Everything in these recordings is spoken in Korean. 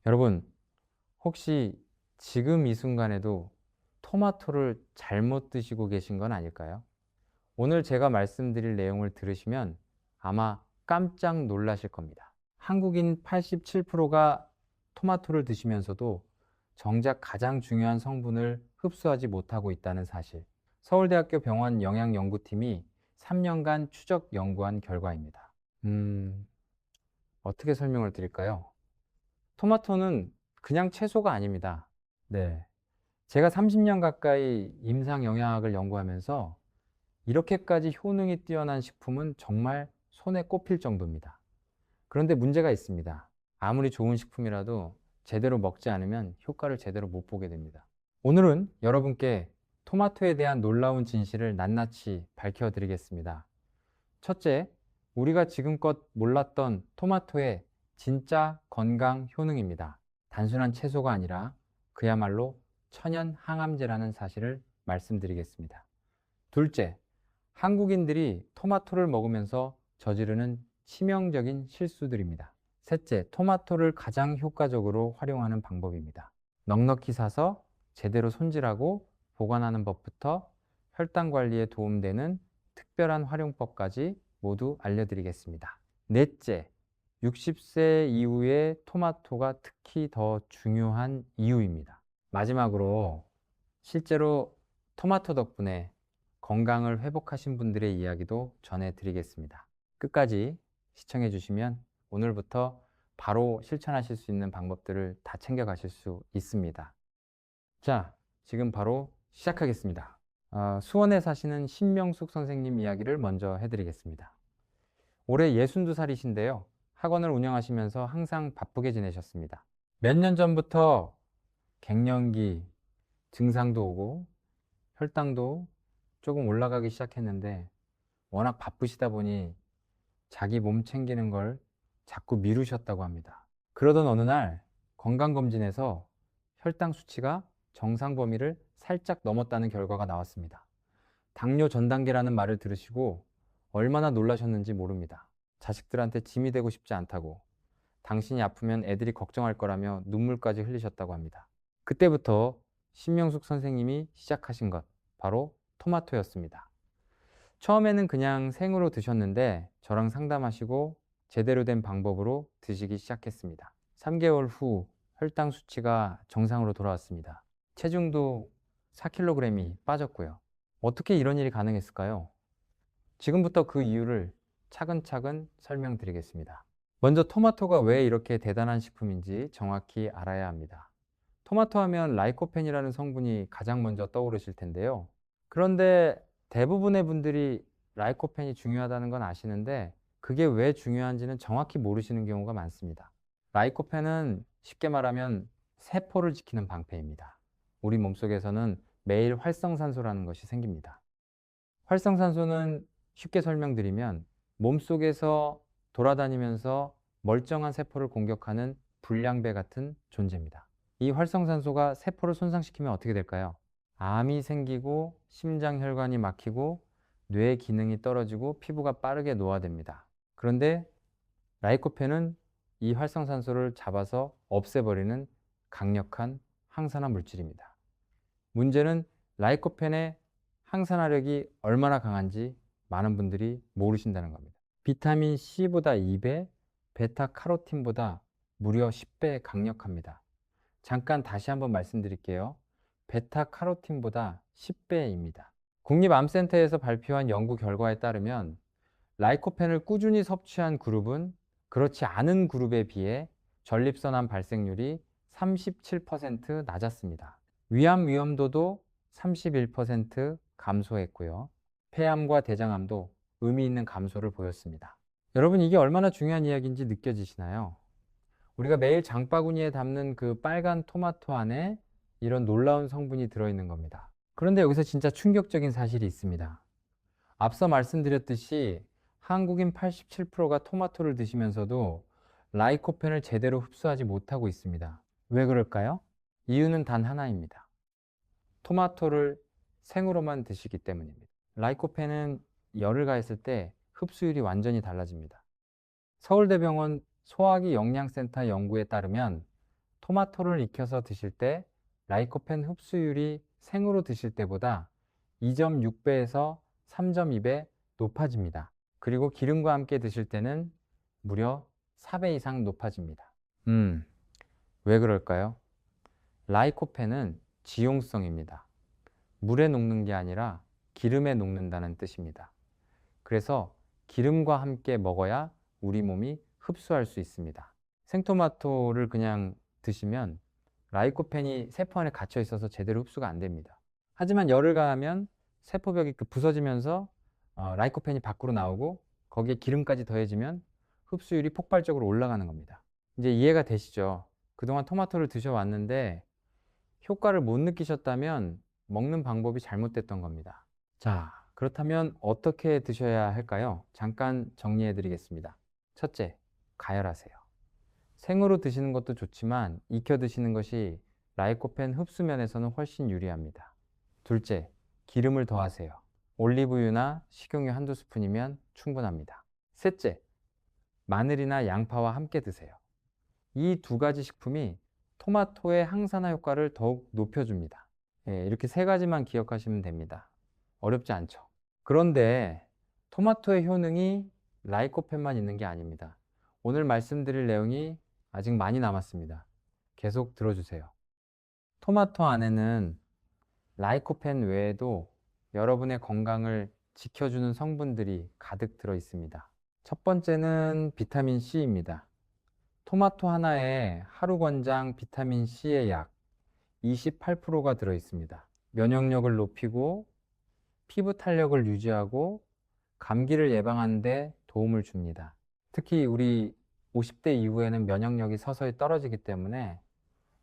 여러분, 혹시 지금 이 순간에도 토마토를 잘못 드시고 계신 건 아닐까요? 오늘 제가 말씀드릴 내용을 들으시면 아마 깜짝 놀라실 겁니다. 한국인 87%가 토마토를 드시면서도 정작 가장 중요한 성분을 흡수하지 못하고 있다는 사실. 서울대학교 병원 영양연구팀이 3년간 추적 연구한 결과입니다. 어떻게 설명을 드릴까요? 토마토는 그냥 채소가 아닙니다. 네. 제가 30년 가까이 임상영양학을 연구하면서 이렇게까지 효능이 뛰어난 식품은 정말 손에 꼽힐 정도입니다. 그런데 문제가 있습니다. 아무리 좋은 식품이라도 제대로 먹지 않으면 효과를 제대로 못 보게 됩니다. 오늘은 여러분께 토마토에 대한 놀라운 진실을 낱낱이 밝혀드리겠습니다. 첫째, 우리가 지금껏 몰랐던 토마토의 진짜 건강 효능입니다. 단순한 채소가 아니라 그야말로 천연 항암제라는 사실을 말씀드리겠습니다. 둘째, 한국인들이 토마토를 먹으면서 저지르는 치명적인 실수들입니다. 셋째, 토마토를 가장 효과적으로 활용하는 방법입니다. 넉넉히 사서 제대로 손질하고 보관하는 법부터 혈당 관리에 도움되는 특별한 활용법까지 모두 알려드리겠습니다. 넷째, 60세 이후에 토마토가 특히 더 중요한 이유입니다. 마지막으로 실제로 토마토 덕분에 건강을 회복하신 분들의 이야기도 전해드리겠습니다. 끝까지 시청해 주시면 오늘부터 바로 실천하실 수 있는 방법들을 다 챙겨가실 수 있습니다. 자, 지금 바로 시작하겠습니다. 수원에 사시는 신명숙 선생님 이야기를 먼저 해드리겠습니다. 올해 62살이신데요. 학원을 운영하시면서 항상 바쁘게 지내셨습니다. 몇 년 전부터 갱년기 증상도 오고 혈당도 조금 올라가기 시작했는데 워낙 바쁘시다 보니 자기 몸 챙기는 걸 자꾸 미루셨다고 합니다. 그러던 어느 날 건강검진에서 혈당 수치가 정상 범위를 살짝 넘었다는 결과가 나왔습니다. 당뇨 전 단계라는 말을 들으시고 얼마나 놀라셨는지 모릅니다. 자식들한테 짐이 되고 싶지 않다고, 당신이 아프면 애들이 걱정할 거라며 눈물까지 흘리셨다고 합니다. 그때부터 신명숙 선생님이 시작하신 것, 바로 토마토였습니다. 처음에는 그냥 생으로 드셨는데 저랑 상담하시고 제대로 된 방법으로 드시기 시작했습니다. 3개월 후 혈당 수치가 정상으로 돌아왔습니다. 체중도 4kg이 빠졌고요. 어떻게 이런 일이 가능했을까요? 지금부터 그 이유를 차근차근 설명드리겠습니다. 먼저 토마토가 왜 이렇게 대단한 식품인지 정확히 알아야 합니다. 토마토 하면 라이코펜이라는 성분이 가장 먼저 떠오르실 텐데요. 그런데 대부분의 분들이 라이코펜이 중요하다는 건 아시는데 그게 왜 중요한지는 정확히 모르시는 경우가 많습니다. 라이코펜은 쉽게 말하면 세포를 지키는 방패입니다. 우리 몸속에서는 매일 활성산소라는 것이 생깁니다. 활성산소는 쉽게 설명드리면 몸속에서 돌아다니면서 멀쩡한 세포를 공격하는 불량배 같은 존재입니다. 이 활성산소가 세포를 손상시키면 어떻게 될까요? 암이 생기고 심장혈관이 막히고 뇌 기능이 떨어지고 피부가 빠르게 노화됩니다. 그런데 라이코펜은 이 활성산소를 잡아서 없애버리는 강력한 항산화 물질입니다. 문제는 라이코펜의 항산화력이 얼마나 강한지 많은 분들이 모르신다는 겁니다. 비타민 C보다 2배, 베타카로틴보다 무려 10배 강력합니다. 잠깐 다시 한번 말씀드릴게요. 베타카로틴보다 10배입니다. 국립암센터에서 발표한 연구 결과에 따르면 라이코펜을 꾸준히 섭취한 그룹은 그렇지 않은 그룹에 비해 전립선암 발생률이 37% 낮았습니다. 위암 위험도도 31% 감소했고요. 폐암과 대장암도 의미 있는 감소를 보였습니다. 여러분, 이게 얼마나 중요한 이야기인지 느껴지시나요? 우리가 매일 장바구니에 담는 그 빨간 토마토 안에 이런 놀라운 성분이 들어있는 겁니다. 그런데 여기서 진짜 충격적인 사실이 있습니다. 앞서 말씀드렸듯이 한국인 87%가 토마토를 드시면서도 라이코펜을 제대로 흡수하지 못하고 있습니다. 왜 그럴까요? 이유는 단 하나입니다. 토마토를 생으로만 드시기 때문입니다. 라이코펜은 열을 가했을 때 흡수율이 완전히 달라집니다. 서울대병원 소화기 영양센터 연구에 따르면 토마토를 익혀서 드실 때 라이코펜 흡수율이 생으로 드실 때보다 2.6배에서 3.2배 높아집니다. 그리고 기름과 함께 드실 때는 무려 4배 이상 높아집니다. 왜 그럴까요? 라이코펜은 지용성입니다. 물에 녹는 게 아니라 기름에 녹는다는 뜻입니다. 그래서 기름과 함께 먹어야 우리 몸이 흡수할 수 있습니다. 생토마토를 그냥 드시면 라이코펜이 세포 안에 갇혀 있어서 제대로 흡수가 안 됩니다. 하지만 열을 가하면 세포벽이 부서지면서 라이코펜이 밖으로 나오고 거기에 기름까지 더해지면 흡수율이 폭발적으로 올라가는 겁니다. 이제 이해가 되시죠? 그동안 토마토를 드셔왔는데 효과를 못 느끼셨다면 먹는 방법이 잘못됐던 겁니다. 자, 그렇다면 어떻게 드셔야 할까요? 잠깐 정리해 드리겠습니다. 첫째, 가열하세요. 생으로 드시는 것도 좋지만 익혀 드시는 것이 라이코펜 흡수 면에서는 훨씬 유리합니다. 둘째, 기름을 더하세요. 올리브유나 식용유 한두 스푼이면 충분합니다. 셋째, 마늘이나 양파와 함께 드세요. 이 두 가지 식품이 토마토의 항산화 효과를 더욱 높여줍니다. 이렇게 세 가지만 기억하시면 됩니다. 어렵지 않죠? 그런데 토마토의 효능이 라이코펜만 있는 게 아닙니다. 오늘 말씀드릴 내용이 아직 많이 남았습니다. 계속 들어주세요. 토마토 안에는 라이코펜 외에도 여러분의 건강을 지켜주는 성분들이 가득 들어 있습니다. 첫 번째는 비타민 C입니다. 토마토 하나에 하루 권장 비타민 C의 약 28%가 들어 있습니다. 면역력을 높이고 피부 탄력을 유지하고 감기를 예방하는 데 도움을 줍니다. 특히 우리 50대 이후에는 면역력이 서서히 떨어지기 때문에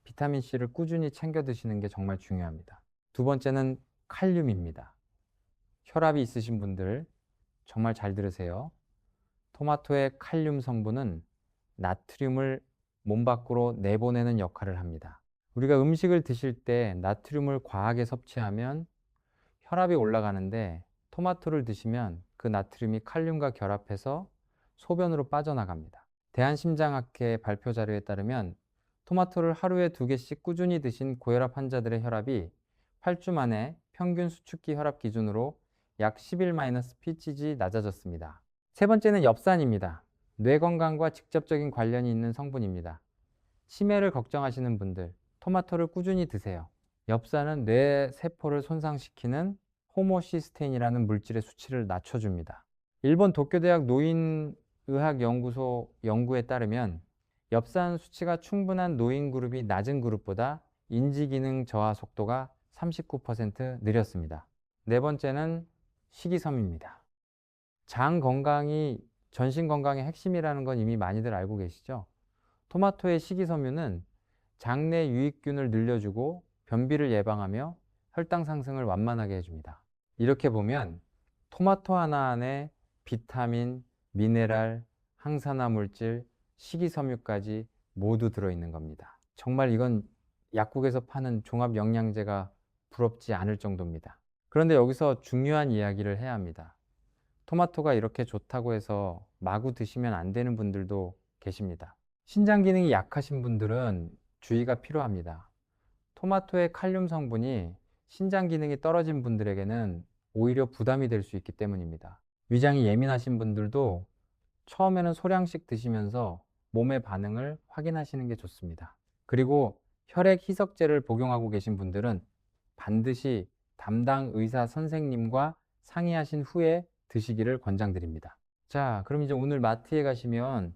비타민 C를 꾸준히 챙겨 드시는 게 정말 중요합니다. 두 번째는 칼륨입니다. 혈압이 있으신 분들 정말 잘 들으세요. 토마토의 칼륨 성분은 나트륨을 몸 밖으로 내보내는 역할을 합니다. 우리가 음식을 드실 때 나트륨을 과하게 섭취하면 혈압이 올라가는데 토마토를 드시면 그 나트륨이 칼륨과 결합해서 소변으로 빠져나갑니다. 대한심장학회 발표 자료에 따르면 토마토를 하루에 2개씩 꾸준히 드신 고혈압 환자들의 혈압이 8주 만에 평균 수축기 혈압 기준으로 약 11-PCG 낮아졌습니다. 세 번째는 엽산입니다. 뇌 건강과 직접적인 관련이 있는 성분입니다. 치매를 걱정하시는 분들, 토마토를 꾸준히 드세요. 엽산은 뇌 세포를 손상시키는 호모시스테인이라는 물질의 수치를 낮춰줍니다. 일본 도쿄대학 노인의학연구소 연구에 따르면 엽산 수치가 충분한 노인 그룹이 낮은 그룹보다 인지기능 저하 속도가 39% 느렸습니다. 네 번째는 식이섬유입니다. 장 건강이 전신 건강의 핵심이라는 건 이미 많이들 알고 계시죠? 토마토의 식이섬유는 장내 유익균을 늘려주고 변비를 예방하며 혈당 상승을 완만하게 해줍니다. 이렇게 보면 토마토 하나 안에 비타민, 미네랄, 항산화 물질, 식이섬유까지 모두 들어있는 겁니다. 정말 이건 약국에서 파는 종합 영양제가 부럽지 않을 정도입니다. 그런데 여기서 중요한 이야기를 해야 합니다. 토마토가 이렇게 좋다고 해서 마구 드시면 안 되는 분들도 계십니다. 신장 기능이 약하신 분들은 주의가 필요합니다. 토마토의 칼륨 성분이 신장 기능이 떨어진 분들에게는 오히려 부담이 될 수 있기 때문입니다. 위장이 예민하신 분들도 처음에는 소량씩 드시면서 몸의 반응을 확인하시는 게 좋습니다. 그리고 혈액 희석제를 복용하고 계신 분들은 반드시 담당 의사 선생님과 상의하신 후에 드시기를 권장드립니다. 자, 그럼 이제 오늘 마트에 가시면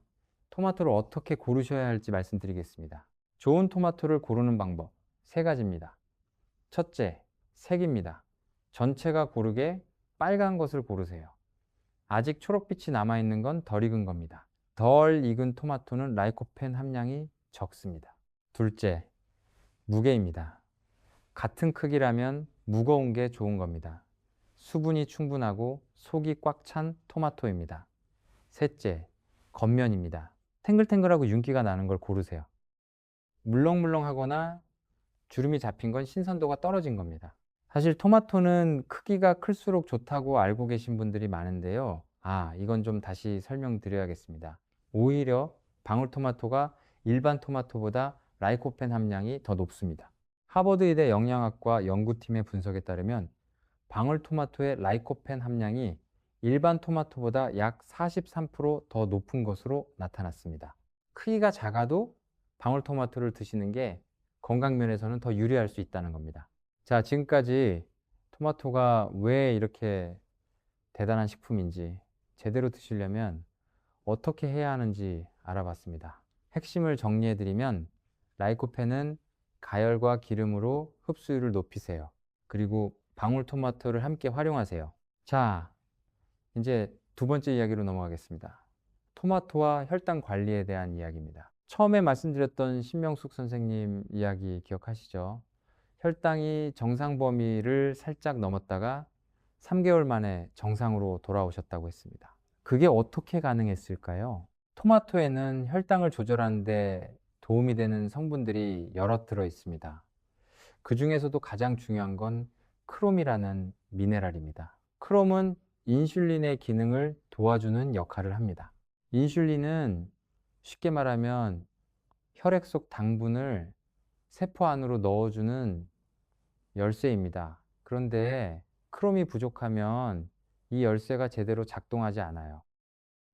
토마토를 어떻게 고르셔야 할지 말씀드리겠습니다. 좋은 토마토를 고르는 방법 3가지입니다. 첫째, 색입니다. 전체가 고르게 빨간 것을 고르세요. 아직 초록빛이 남아있는 건 덜 익은 겁니다. 덜 익은 토마토는 라이코펜 함량이 적습니다. 둘째, 무게입니다. 같은 크기라면 무거운 게 좋은 겁니다. 수분이 충분하고 속이 꽉 찬 토마토입니다. 셋째, 겉면입니다. 탱글탱글하고 윤기가 나는 걸 고르세요. 물렁물렁하거나 주름이 잡힌 건 신선도가 떨어진 겁니다. 사실 토마토는 크기가 클수록 좋다고 알고 계신 분들이 많은데요. 이건 좀 다시 설명드려야겠습니다. 오히려 방울토마토가 일반 토마토보다 라이코펜 함량이 더 높습니다. 하버드의대 영양학과 연구팀의 분석에 따르면 방울토마토의 라이코펜 함량이 일반 토마토보다 약 43%더 높은 것으로 나타났습니다. 크기가 작아도 방울토마토를 드시는 게 건강면에서는 더 유리할 수 있다는 겁니다. 자, 지금까지 토마토가 왜 이렇게 대단한 식품인지, 제대로 드시려면 어떻게 해야 하는지 알아봤습니다. 핵심을 정리해드리면 라이코펜은 가열과 기름으로 흡수율을 높이세요. 그리고 방울토마토를 함께 활용하세요. 자, 이제 두 번째 이야기로 넘어가겠습니다. 토마토와 혈당 관리에 대한 이야기입니다. 처음에 말씀드렸던 신명숙 선생님 이야기 기억하시죠? 혈당이 정상 범위를 살짝 넘었다가 3개월 만에 정상으로 돌아오셨다고 했습니다. 그게 어떻게 가능했을까요? 토마토에는 혈당을 조절하는 데 도움이 되는 성분들이 여러 들어 있습니다. 그 중에서도 가장 중요한 건 크롬이라는 미네랄입니다. 크롬은 인슐린의 기능을 도와주는 역할을 합니다. 인슐린은 쉽게 말하면 혈액 속 당분을 세포 안으로 넣어주는 열쇠입니다. 그런데 크롬이 부족하면 이 열쇠가 제대로 작동하지 않아요.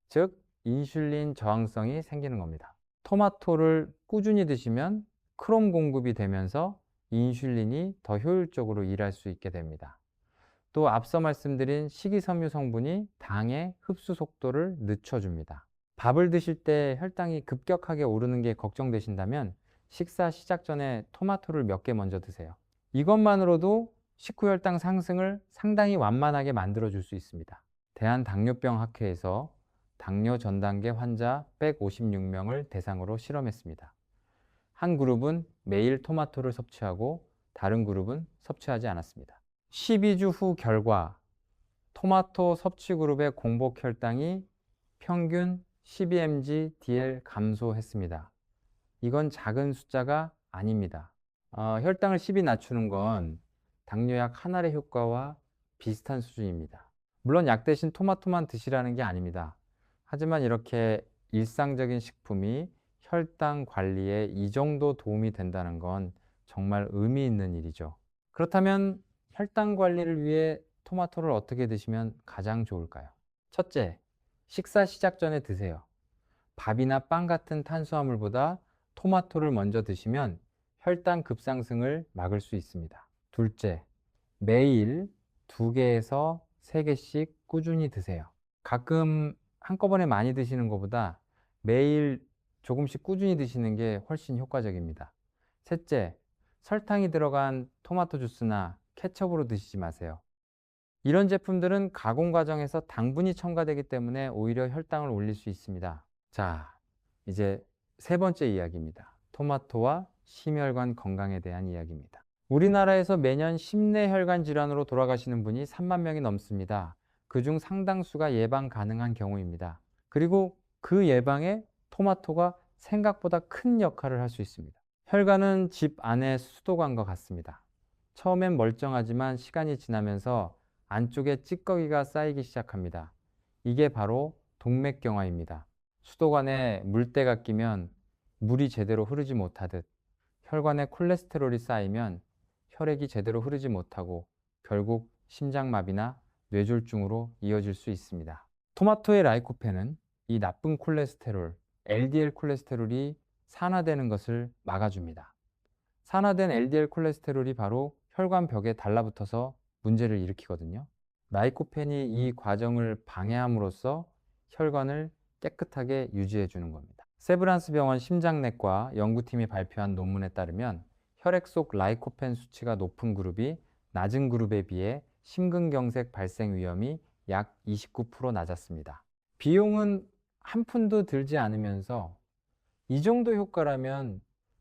즉, 인슐린 저항성이 생기는 겁니다. 토마토를 꾸준히 드시면 크롬 공급이 되면서 인슐린이 더 효율적으로 일할 수 있게 됩니다. 또 앞서 말씀드린 식이섬유 성분이 당의 흡수 속도를 늦춰줍니다. 밥을 드실 때 혈당이 급격하게 오르는 게 걱정되신다면 식사 시작 전에 토마토를 몇 개 먼저 드세요. 이것만으로도 식후 혈당 상승을 상당히 완만하게 만들어줄 수 있습니다. 대한당뇨병학회에서 당뇨 전 단계 환자 156명을 대상으로 실험했습니다. 한 그룹은 매일 토마토를 섭취하고 다른 그룹은 섭취하지 않았습니다. 12주 후 결과, 토마토 섭취 그룹의 공복 혈당이 평균 12mg/dl 감소했습니다. 이건 작은 숫자가 아닙니다. 혈당을 10이 낮추는 건 당뇨약 한 알의 효과와 비슷한 수준입니다. 물론 약 대신 토마토만 드시라는 게 아닙니다. 하지만 이렇게 일상적인 식품이 혈당 관리에 이 정도 도움이 된다는 건 정말 의미 있는 일이죠. 그렇다면 혈당 관리를 위해 토마토를 어떻게 드시면 가장 좋을까요? 첫째, 식사 시작 전에 드세요. 밥이나 빵 같은 탄수화물보다 토마토를 먼저 드시면 혈당 급상승을 막을 수 있습니다. 둘째, 매일 2개에서 3개씩 꾸준히 드세요. 가끔 한꺼번에 많이 드시는 것보다 매일 조금씩 꾸준히 드시는 게 훨씬 효과적입니다. 셋째, 설탕이 들어간 토마토 주스나 케첩으로 드시지 마세요. 이런 제품들은 가공 과정에서 당분이 첨가되기 때문에 오히려 혈당을 올릴 수 있습니다. 자, 이제 세 번째 이야기입니다. 토마토와 심혈관 건강에 대한 이야기입니다. 우리나라에서 매년 심내혈관 질환으로 돌아가시는 분이 3만 명이 넘습니다. 그중 상당수가 예방 가능한 경우입니다. 그리고 그 예방에 토마토가 생각보다 큰 역할을 할 수 있습니다. 혈관은 집 안의 수도관과 같습니다. 처음엔 멀쩡하지만 시간이 지나면서 안쪽에 찌꺼기가 쌓이기 시작합니다. 이게 바로 동맥경화입니다. 수도관에 물때가 끼면 물이 제대로 흐르지 못하듯 혈관에 콜레스테롤이 쌓이면 혈액이 제대로 흐르지 못하고 결국 심장마비나 뇌졸중으로 이어질 수 있습니다. 토마토의 라이코펜은 이 나쁜 콜레스테롤, LDL 콜레스테롤이 산화되는 것을 막아줍니다. 산화된 LDL 콜레스테롤이 바로 혈관 벽에 달라붙어서 문제를 일으키거든요. 라이코펜이 이 과정을 방해함으로써 혈관을 깨끗하게 유지해 주는 겁니다. 세브란스 병원 심장내과 연구팀이 발표한 논문에 따르면 혈액 속 라이코펜 수치가 높은 그룹이 낮은 그룹에 비해 심근경색 발생 위험이 약 29% 낮았습니다. 비용은 한 푼도 들지 않으면서 이 정도 효과라면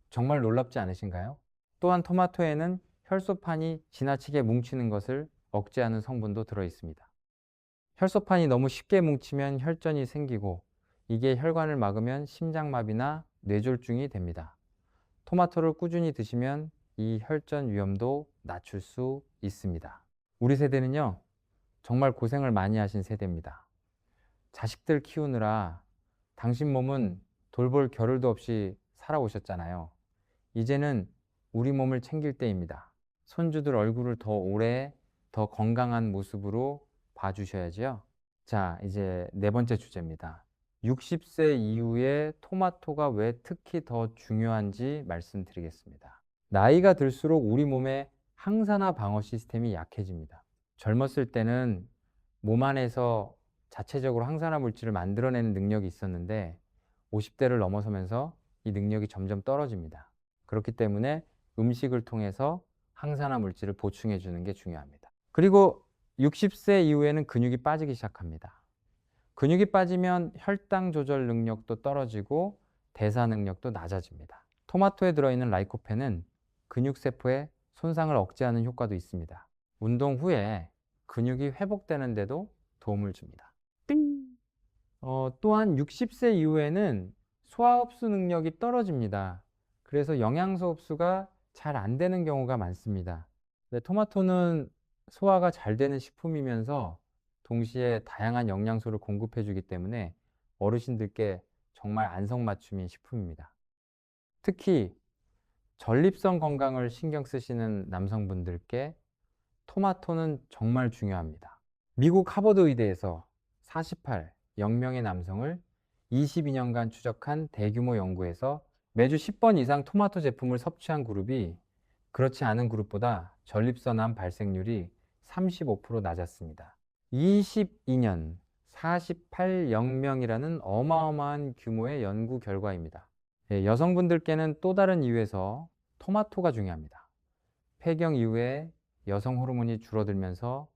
정말 놀랍지 않으신가요? 또한 토마토에는 혈소판이 지나치게 뭉치는 것을 억제하는 성분도 들어 있습니다. 혈소판이 너무 쉽게 뭉치면 혈전이 생기고 이게 혈관을 막으면 심장마비나 뇌졸중이 됩니다. 토마토를 꾸준히 드시면 이 혈전 위험도 낮출 수 있습니다. 우리 세대는요, 정말 고생을 많이 하신 세대입니다. 자식들 키우느라 당신 몸은 돌볼 겨를도 없이 살아오셨잖아요. 이제는 우리 몸을 챙길 때입니다. 손주들 얼굴을 더 오래, 더 건강한 모습으로 봐주셔야죠. 자, 이제 네 번째 주제입니다. 60세 이후에 토마토가 왜 특히 더 중요한지 말씀드리겠습니다. 나이가 들수록 우리 몸의 항산화 방어 시스템이 약해집니다. 젊었을 때는 몸 안에서 자체적으로 항산화 물질을 만들어내는 능력이 있었는데 50대를 넘어서면서 이 능력이 점점 떨어집니다. 그렇기 때문에 음식을 통해서 항산화 물질을 보충해 주는 게 중요합니다. 그리고 60세 이후에는 근육이 빠지기 시작합니다. 근육이 빠지면 혈당 조절 능력도 떨어지고 대사 능력도 낮아집니다. 토마토에 들어있는 라이코펜은 근육세포의 손상을 억제하는 효과도 있습니다. 운동 후에 근육이 회복되는데도 도움을 줍니다. 또한 60세 이후에는 소화 흡수 능력이 떨어집니다. 그래서 영양소 흡수가 잘 안 되는 경우가 많습니다. 토마토는 소화가 잘 되는 식품이면서 동시에 다양한 영양소를 공급해 주기 때문에 어르신들께 정말 안성맞춤인 식품입니다. 특히 전립선 건강을 신경 쓰시는 남성분들께 토마토는 정말 중요합니다. 미국 하버드 의대에서 0명의 남성을 22년간 추적한 대규모 연구에서 매주 10번 이상 토마토 제품을 섭취한 그룹이 그렇지 않은 그룹보다 전립선암 발생률이 35% 낮았습니다. 22년 48영명이라는 어마어마한 규모의 연구 결과입니다. 여성분들께는 또 다른 이유에서 토마토가 중요합니다. 폐경 이후에 여성 호르몬이 줄어들면서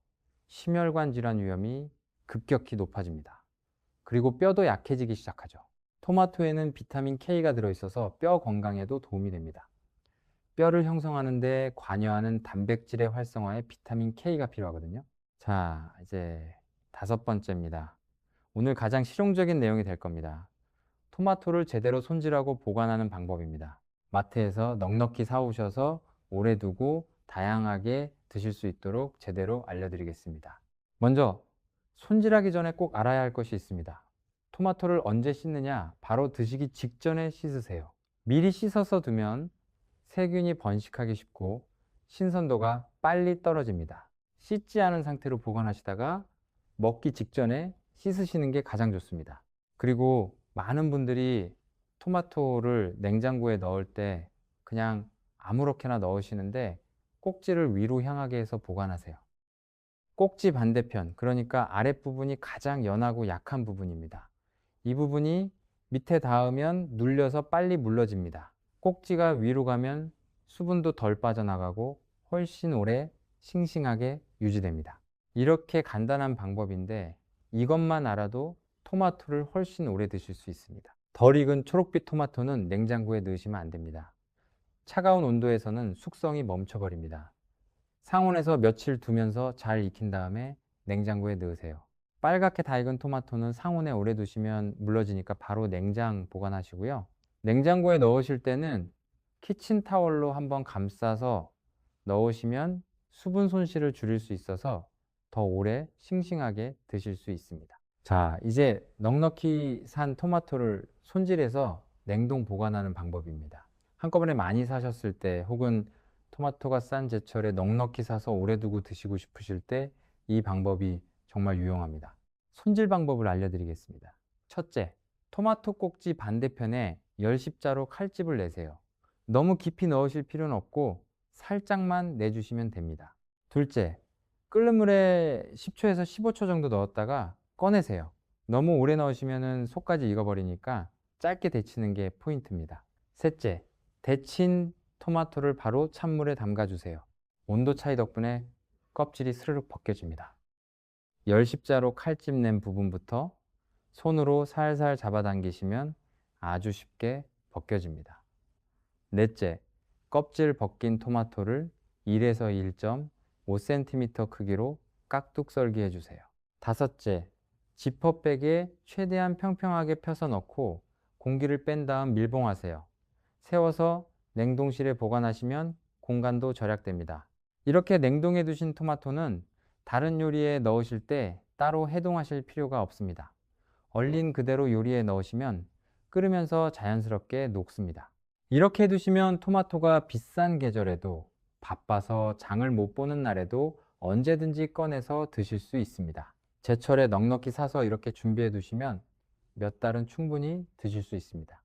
심혈관 질환 위험이 급격히 높아집니다. 그리고 뼈도 약해지기 시작하죠. 토마토에는 비타민 K가 들어있어서 뼈 건강에도 도움이 됩니다. 뼈를 형성하는 데 관여하는 단백질의 활성화에 비타민 K가 필요하거든요. 자, 이제 5번째입니다. 오늘 가장 실용적인 내용이 될 겁니다. 토마토를 제대로 손질하고 보관하는 방법입니다. 마트에서 넉넉히 사오셔서 오래 두고 다양하게 드실 수 있도록 제대로 알려드리겠습니다. 먼저 손질하기 전에 꼭 알아야 할 것이 있습니다. 토마토를 언제 씻느냐? 바로 드시기 직전에 씻으세요. 미리 씻어서 두면 세균이 번식하기 쉽고 신선도가 빨리 떨어집니다. 씻지 않은 상태로 보관하시다가 먹기 직전에 씻으시는 게 가장 좋습니다. 그리고 많은 분들이 토마토를 냉장고에 넣을 때 그냥 아무렇게나 넣으시는데 꼭지를 위로 향하게 해서 보관하세요. 꼭지 반대편, 그러니까 아랫부분이 가장 연하고 약한 부분입니다. 이 부분이 밑에 닿으면 눌려서 빨리 물러집니다. 꼭지가 위로 가면 수분도 덜 빠져나가고 훨씬 오래 싱싱하게 유지됩니다. 이렇게 간단한 방법인데 이것만 알아도 토마토를 훨씬 오래 드실 수 있습니다. 덜 익은 초록빛 토마토는 냉장고에 넣으시면 안 됩니다. 차가운 온도에서는 숙성이 멈춰버립니다. 상온에서 며칠 두면서 잘 익힌 다음에 냉장고에 넣으세요. 빨갛게 다 익은 토마토는 상온에 오래 두시면 물러지니까 바로 냉장 보관하시고요. 냉장고에 넣으실 때는 키친타월로 한번 감싸서 넣으시면 수분 손실을 줄일 수 있어서 더 오래 싱싱하게 드실 수 있습니다. 자, 이제 넉넉히 산 토마토를 손질해서 냉동 보관하는 방법입니다. 한꺼번에 많이 사셨을 때 혹은 토마토가 싼 제철에 넉넉히 사서 오래 두고 드시고 싶으실 때 이 방법이 정말 유용합니다. 손질 방법을 알려드리겠습니다. 첫째, 토마토 꼭지 반대편에 열십자로 칼집을 내세요. 너무 깊이 넣으실 필요는 없고 살짝만 내주시면 됩니다. 둘째, 끓는 물에 10초에서 15초 정도 넣었다가 꺼내세요. 너무 오래 넣으시면 속까지 익어버리니까 짧게 데치는 게 포인트입니다. 셋째, 데친 토마토를 바로 찬물에 담가주세요. 온도 차이 덕분에 껍질이 스르륵 벗겨집니다. 열십자로 칼집 낸 부분부터 손으로 살살 잡아당기시면 아주 쉽게 벗겨집니다. 넷째, 껍질 벗긴 토마토를 1에서 1.5cm 크기로 깍둑 썰기 해주세요. 다섯째, 지퍼백에 최대한 평평하게 펴서 넣고 공기를 뺀 다음 밀봉하세요. 세워서 냉동실에 보관하시면 공간도 절약됩니다. 이렇게 냉동해 두신 토마토는 다른 요리에 넣으실 때 따로 해동하실 필요가 없습니다. 얼린 그대로 요리에 넣으시면 끓으면서 자연스럽게 녹습니다. 이렇게 해두시면 토마토가 비싼 계절에도 바빠서 장을 못 보는 날에도 언제든지 꺼내서 드실 수 있습니다. 제철에 넉넉히 사서 이렇게 준비해 두시면 몇 달은 충분히 드실 수 있습니다.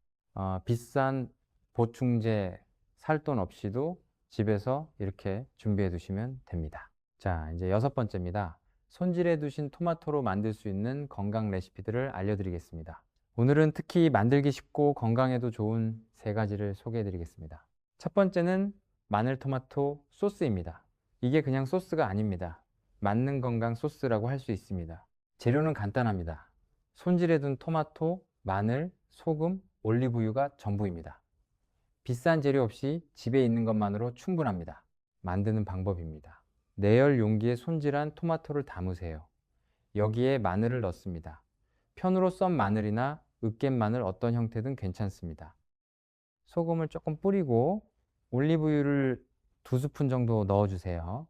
비싼 보충제 살 돈 없이도 집에서 이렇게 준비해 두시면 됩니다. 자, 이제 6번째입니다. 손질해 두신 토마토로 만들 수 있는 건강 레시피들을 알려드리겠습니다. 오늘은 특히 만들기 쉽고 건강에도 좋은 3가지를 소개해 드리겠습니다. 첫 번째는 마늘토마토 소스입니다. 이게 그냥 소스가 아닙니다. 만능 건강 소스라고 할 수 있습니다. 재료는 간단합니다. 손질해 둔 토마토, 마늘, 소금, 올리브유가 전부입니다. 비싼 재료 없이 집에 있는 것만으로 충분합니다. 만드는 방법입니다. 내열 용기에 손질한 토마토를 담으세요. 여기에 마늘을 넣습니다. 편으로 썬 마늘이나 으깬 마늘 어떤 형태든 괜찮습니다. 소금을 조금 뿌리고 올리브유를 2스푼 정도 넣어주세요.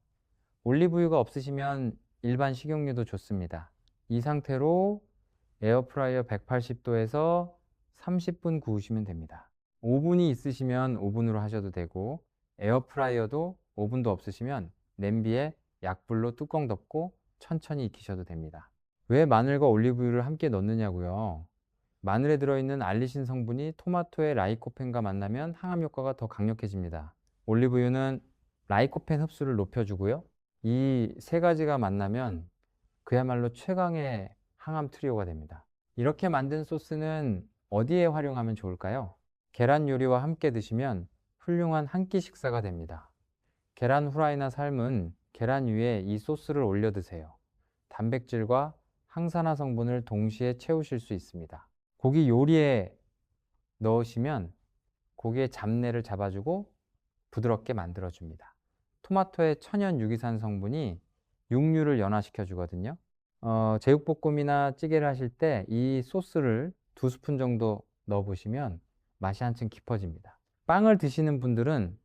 올리브유가 없으시면 일반 식용유도 좋습니다. 이 상태로 에어프라이어 180도에서 30분 구우시면 됩니다. 오븐이 있으시면 오븐으로 하셔도 되고 에어프라이어도 오븐도 없으시면 냄비에 약불로 뚜껑 덮고 천천히 익히셔도 됩니다. 왜 마늘과 올리브유를 함께 넣느냐고요? 마늘에 들어있는 알리신 성분이 토마토의 라이코펜과 만나면 항암 효과가 더 강력해집니다. 올리브유는 라이코펜 흡수를 높여주고요. 이 3가지가 만나면 그야말로 최강의 항암 트리오가 됩니다. 이렇게 만든 소스는 어디에 활용하면 좋을까요? 계란 요리와 함께 드시면 훌륭한 한 끼 식사가 됩니다. 계란 후라이나 삶은 계란 위에 이 소스를 올려 드세요. 단백질과 항산화 성분을 동시에 채우실 수 있습니다. 고기 요리에 넣으시면 고기의 잡내를 잡아주고 부드럽게 만들어줍니다. 토마토의 천연 유기산 성분이 육류를 연화시켜 주거든요. 제육볶음이나 찌개를 하실 때 이 소스를 2스푼 정도 넣어 보시면 맛이 한층 깊어집니다. 빵을 드시는 분들은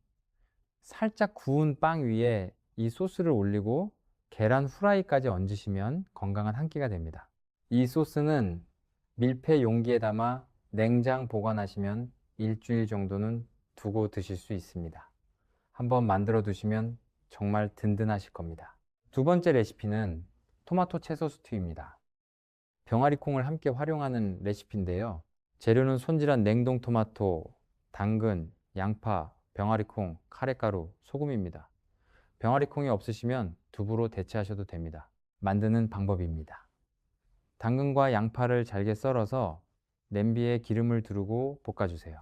살짝 구운 빵 위에 이 소스를 올리고 계란 후라이까지 얹으시면 건강한 한 끼가 됩니다. 이 소스는 밀폐 용기에 담아 냉장 보관하시면 일주일 정도는 두고 드실 수 있습니다. 한번 만들어 두시면 정말 든든하실 겁니다. 2번째 레시피는 토마토 채소 스튜입니다. 병아리 콩을 함께 활용하는 레시피인데요. 재료는 손질한 냉동 토마토, 당근, 양파, 병아리 콩, 카레가루, 소금입니다. 병아리 콩이 없으시면 두부로 대체하셔도 됩니다. 만드는 방법입니다. 당근과 양파를 잘게 썰어서 냄비에 기름을 두르고 볶아주세요.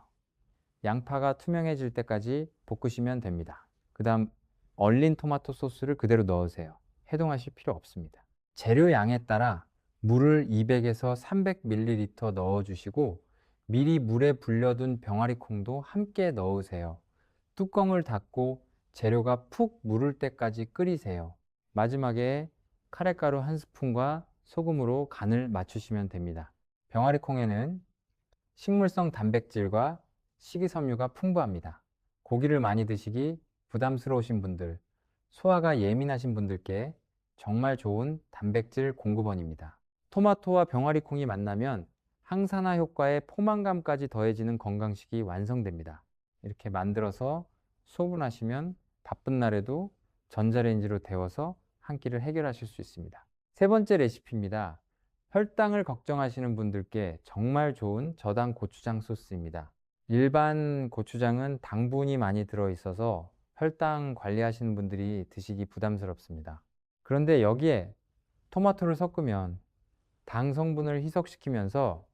양파가 투명해질 때까지 볶으시면 됩니다. 그 다음 얼린 토마토 소스를 그대로 넣으세요. 해동하실 필요 없습니다. 재료 양에 따라 물을 200에서 300ml 넣어주시고 미리 물에 불려둔 병아리 콩도 함께 넣으세요. 뚜껑을 닫고 재료가 푹 무를 때까지 끓이세요. 마지막에 카레가루 1스푼과 소금으로 간을 맞추시면 됩니다. 병아리 콩에는 식물성 단백질과 식이섬유가 풍부합니다. 고기를 많이 드시기 부담스러우신 분들, 소화가 예민하신 분들께 정말 좋은 단백질 공급원입니다. 토마토와 병아리 콩이 만나면 항산화 효과에 포만감까지 더해지는 건강식이 완성됩니다. 이렇게 만들어서 소분하시면 바쁜 날에도 전자레인지로 데워서 한 끼를 해결하실 수 있습니다. 3번째 레시피입니다. 혈당을 걱정하시는 분들께 정말 좋은 저당 고추장 소스입니다. 일반 고추장은 당분이 많이 들어있어서 혈당 관리하시는 분들이 드시기 부담스럽습니다. 그런데 여기에 토마토를 섞으면 당 성분을 희석시키면서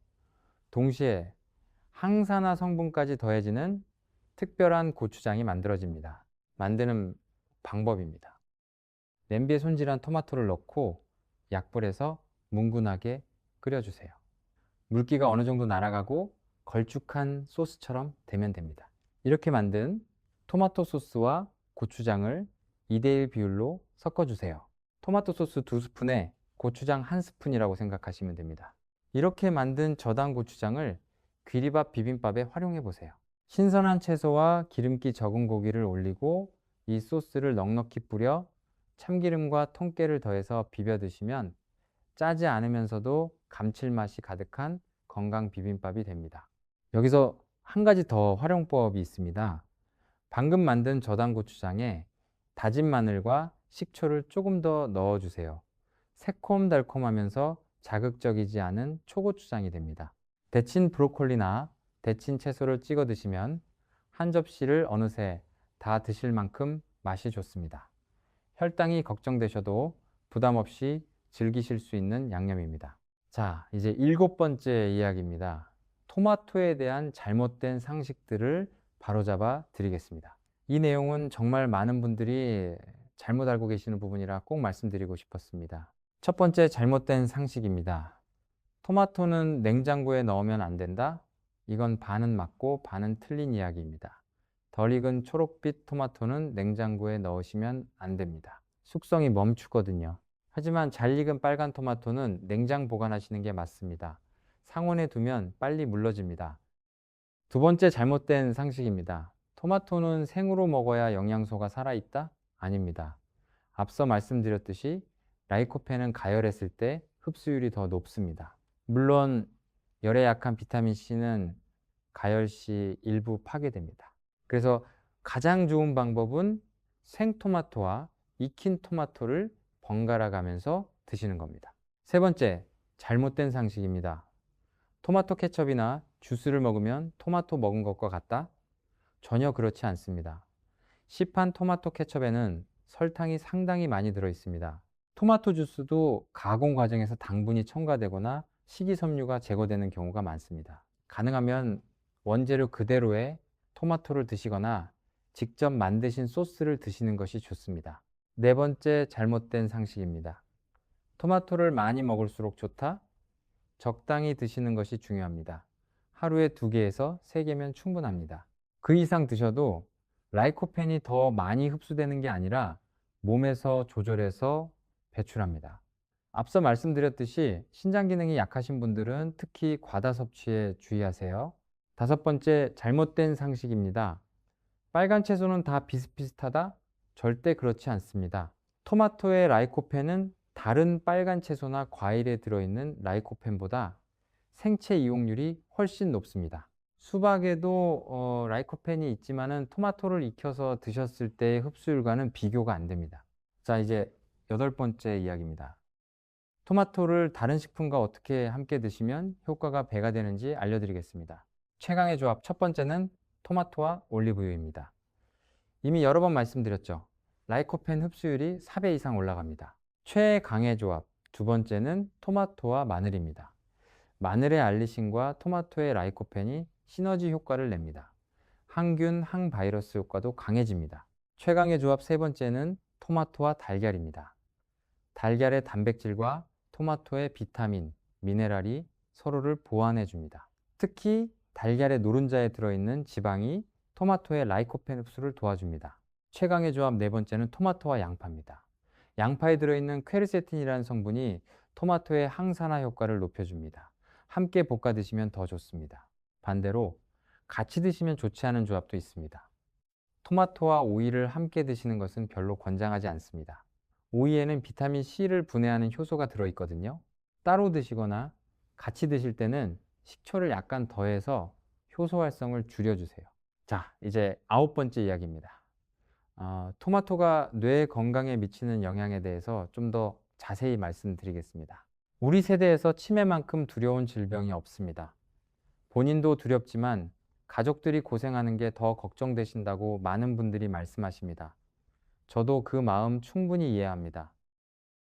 동시에 항산화 성분까지 더해지는 특별한 고추장이 만들어집니다. 만드는 방법입니다. 냄비에 손질한 토마토를 넣고 약불에서 뭉근하게 끓여주세요. 물기가 어느 정도 날아가고 걸쭉한 소스처럼 되면 됩니다. 이렇게 만든 토마토 소스와 고추장을 2대1 비율로 섞어주세요. 토마토 소스 2스푼에 고추장 1스푼이라고 생각하시면 됩니다. 이렇게 만든 저당 고추장을 귀리밥 비빔밥에 활용해 보세요. 신선한 채소와 기름기 적은 고기를 올리고 이 소스를 넉넉히 뿌려 참기름과 통깨를 더해서 비벼 드시면 짜지 않으면서도 감칠맛이 가득한 건강 비빔밥이 됩니다. 여기서 한 가지 더 활용법이 있습니다. 방금 만든 저당고추장에 다진 마늘과 식초를 조금 더 넣어주세요. 새콤달콤하면서 자극적이지 않은 초고추장이 됩니다. 데친 브로콜리나 데친 채소를 찍어 드시면 한 접시를 어느새 다 드실 만큼 맛이 좋습니다. 혈당이 걱정되셔도 부담 없이 즐기실 수 있는 양념입니다. 자, 이제 7번째 이야기입니다. 토마토에 대한 잘못된 상식들을 바로잡아 드리겠습니다. 이 내용은 정말 많은 분들이 잘못 알고 계시는 부분이라 꼭 말씀드리고 싶었습니다. 첫 번째 잘못된 상식입니다. 토마토는 냉장고에 넣으면 안 된다? 이건 반은 맞고 반은 틀린 이야기입니다. 덜 익은 초록빛 토마토는 냉장고에 넣으시면 안 됩니다. 숙성이 멈추거든요. 하지만 잘 익은 빨간 토마토는 냉장 보관하시는 게 맞습니다. 상온에 두면 빨리 물러집니다. 두 번째 잘못된 상식입니다. 토마토는 생으로 먹어야 영양소가 살아있다? 아닙니다. 앞서 말씀드렸듯이 라이코펜은 가열했을 때 흡수율이 더 높습니다. 물론 열에 약한 비타민C는 가열 시 일부 파괴됩니다. 그래서 가장 좋은 방법은 생토마토와 익힌 토마토를 번갈아 가면서 드시는 겁니다. 세 번째, 잘못된 상식입니다. 토마토 케첩이나 주스를 먹으면 토마토 먹은 것과 같다? 전혀 그렇지 않습니다. 시판 토마토 케첩에는 설탕이 상당히 많이 들어 있습니다. 토마토 주스도 가공 과정에서 당분이 첨가되거나 식이섬유가 제거되는 경우가 많습니다. 가능하면 원재료 그대로의 토마토를 드시거나 직접 만드신 소스를 드시는 것이 좋습니다. 네 번째 잘못된 상식입니다. 토마토를 많이 먹을수록 좋다? 적당히 드시는 것이 중요합니다. 하루에 2개에서 3개면 충분합니다. 그 이상 드셔도 라이코펜이 더 많이 흡수되는 게 아니라 몸에서 조절해서 배출합니다. 앞서 말씀드렸듯이 신장 기능이 약하신 분들은 특히 과다 섭취에 주의하세요. 다섯 번째 잘못된 상식입니다. 빨간 채소는 다 비슷비슷하다? 절대 그렇지 않습니다. 토마토의 라이코펜은 다른 빨간 채소나 과일에 들어있는 라이코펜보다 생체 이용률이 훨씬 높습니다. 수박에도 라이코펜이 있지만은 토마토를 익혀서 드셨을 때의 흡수율과는 비교가 안 됩니다. 자, 이제 8번째 이야기입니다. 토마토를 다른 식품과 어떻게 함께 드시면 효과가 배가 되는지 알려드리겠습니다. 최강의 조합 첫 번째는 토마토와 올리브유입니다. 이미 여러 번 말씀드렸죠. 라이코펜 흡수율이 4배 이상 올라갑니다. 최강의 조합 두 번째는 토마토와 마늘입니다. 마늘의 알리신과 토마토의 라이코펜이 시너지 효과를 냅니다. 항균, 항바이러스 효과도 강해집니다. 최강의 조합 세 번째는 토마토와 달걀입니다. 달걀의 단백질과 토마토의 비타민, 미네랄이 서로를 보완해 줍니다. 특히 달걀의 노른자에 들어있는 지방이 토마토의 라이코펜 흡수를 도와줍니다. 최강의 조합 네 번째는 토마토와 양파입니다. 양파에 들어있는 퀘르세틴이라는 성분이 토마토의 항산화 효과를 높여줍니다. 함께 볶아 드시면 더 좋습니다. 반대로 같이 드시면 좋지 않은 조합도 있습니다. 토마토와 오이를 함께 드시는 것은 별로 권장하지 않습니다. 오이에는 비타민 C를 분해하는 효소가 들어있거든요. 따로 드시거나 같이 드실 때는 식초를 약간 더해서 효소 활성을 줄여주세요. 자, 이제 9번째 이야기입니다. 토마토가 뇌 건강에 미치는 영향에 대해서 좀 더 자세히 말씀드리겠습니다. 우리 세대에서 치매만큼 두려운 질병이 없습니다. 본인도 두렵지만 가족들이 고생하는 게 더 걱정되신다고 많은 분들이 말씀하십니다. 저도 그 마음 충분히 이해합니다.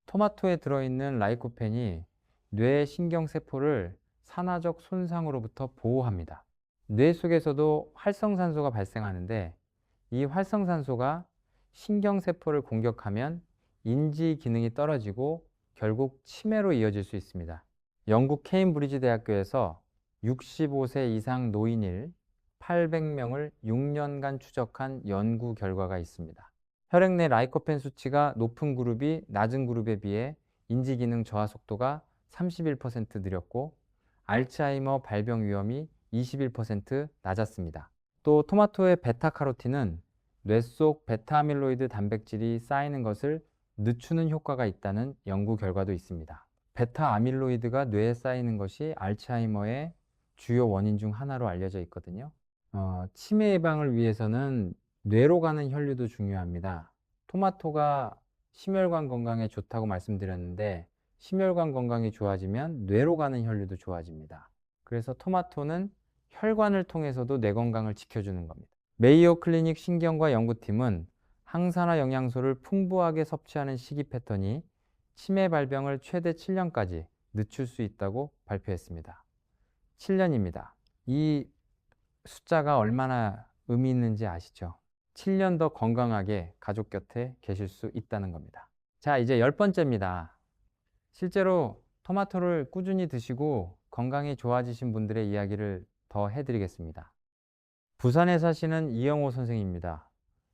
토마토에 들어있는 라이코펜이 뇌 신경세포를 산화적 손상으로부터 보호합니다. 뇌 속에서도 활성산소가 발생하는데 이 활성산소가 신경세포를 공격하면 인지 기능이 떨어지고 결국 치매로 이어질 수 있습니다. 영국 케임브리지 대학교에서 65세 이상 노인일 800명을 6년간 추적한 연구 결과가 있습니다. 혈액 내 라이코펜 수치가 높은 그룹이 낮은 그룹에 비해 인지기능 저하 속도가 31% 느렸고 알츠하이머 발병 위험이 21% 낮았습니다. 또 토마토의 베타카로틴은 뇌 속 베타아밀로이드 단백질이 쌓이는 것을 늦추는 효과가 있다는 연구 결과도 있습니다. 베타아밀로이드가 뇌에 쌓이는 것이 알츠하이머의 주요 원인 중 하나로 알려져 있거든요. 치매 예방을 위해서는 뇌로 가는 혈류도 중요합니다. 토마토가 심혈관 건강에 좋다고 말씀드렸는데 심혈관 건강이 좋아지면 뇌로 가는 혈류도 좋아집니다. 그래서 토마토는 혈관을 통해서도 뇌 건강을 지켜주는 겁니다. 메이오 클리닉 신경과 연구팀은 항산화 영양소를 풍부하게 섭취하는 식이 패턴이 치매 발병을 최대 7년까지 늦출 수 있다고 발표했습니다. 7년입니다. 이 숫자가 얼마나 의미 있는지 아시죠? 7년 더 건강하게 가족 곁에 계실 수 있다는 겁니다. 자, 이제 10번째입니다. 실제로 토마토를 꾸준히 드시고 건강이 좋아지신 분들의 이야기를 더 해드리겠습니다. 부산에 사시는 이영호 선생입니다.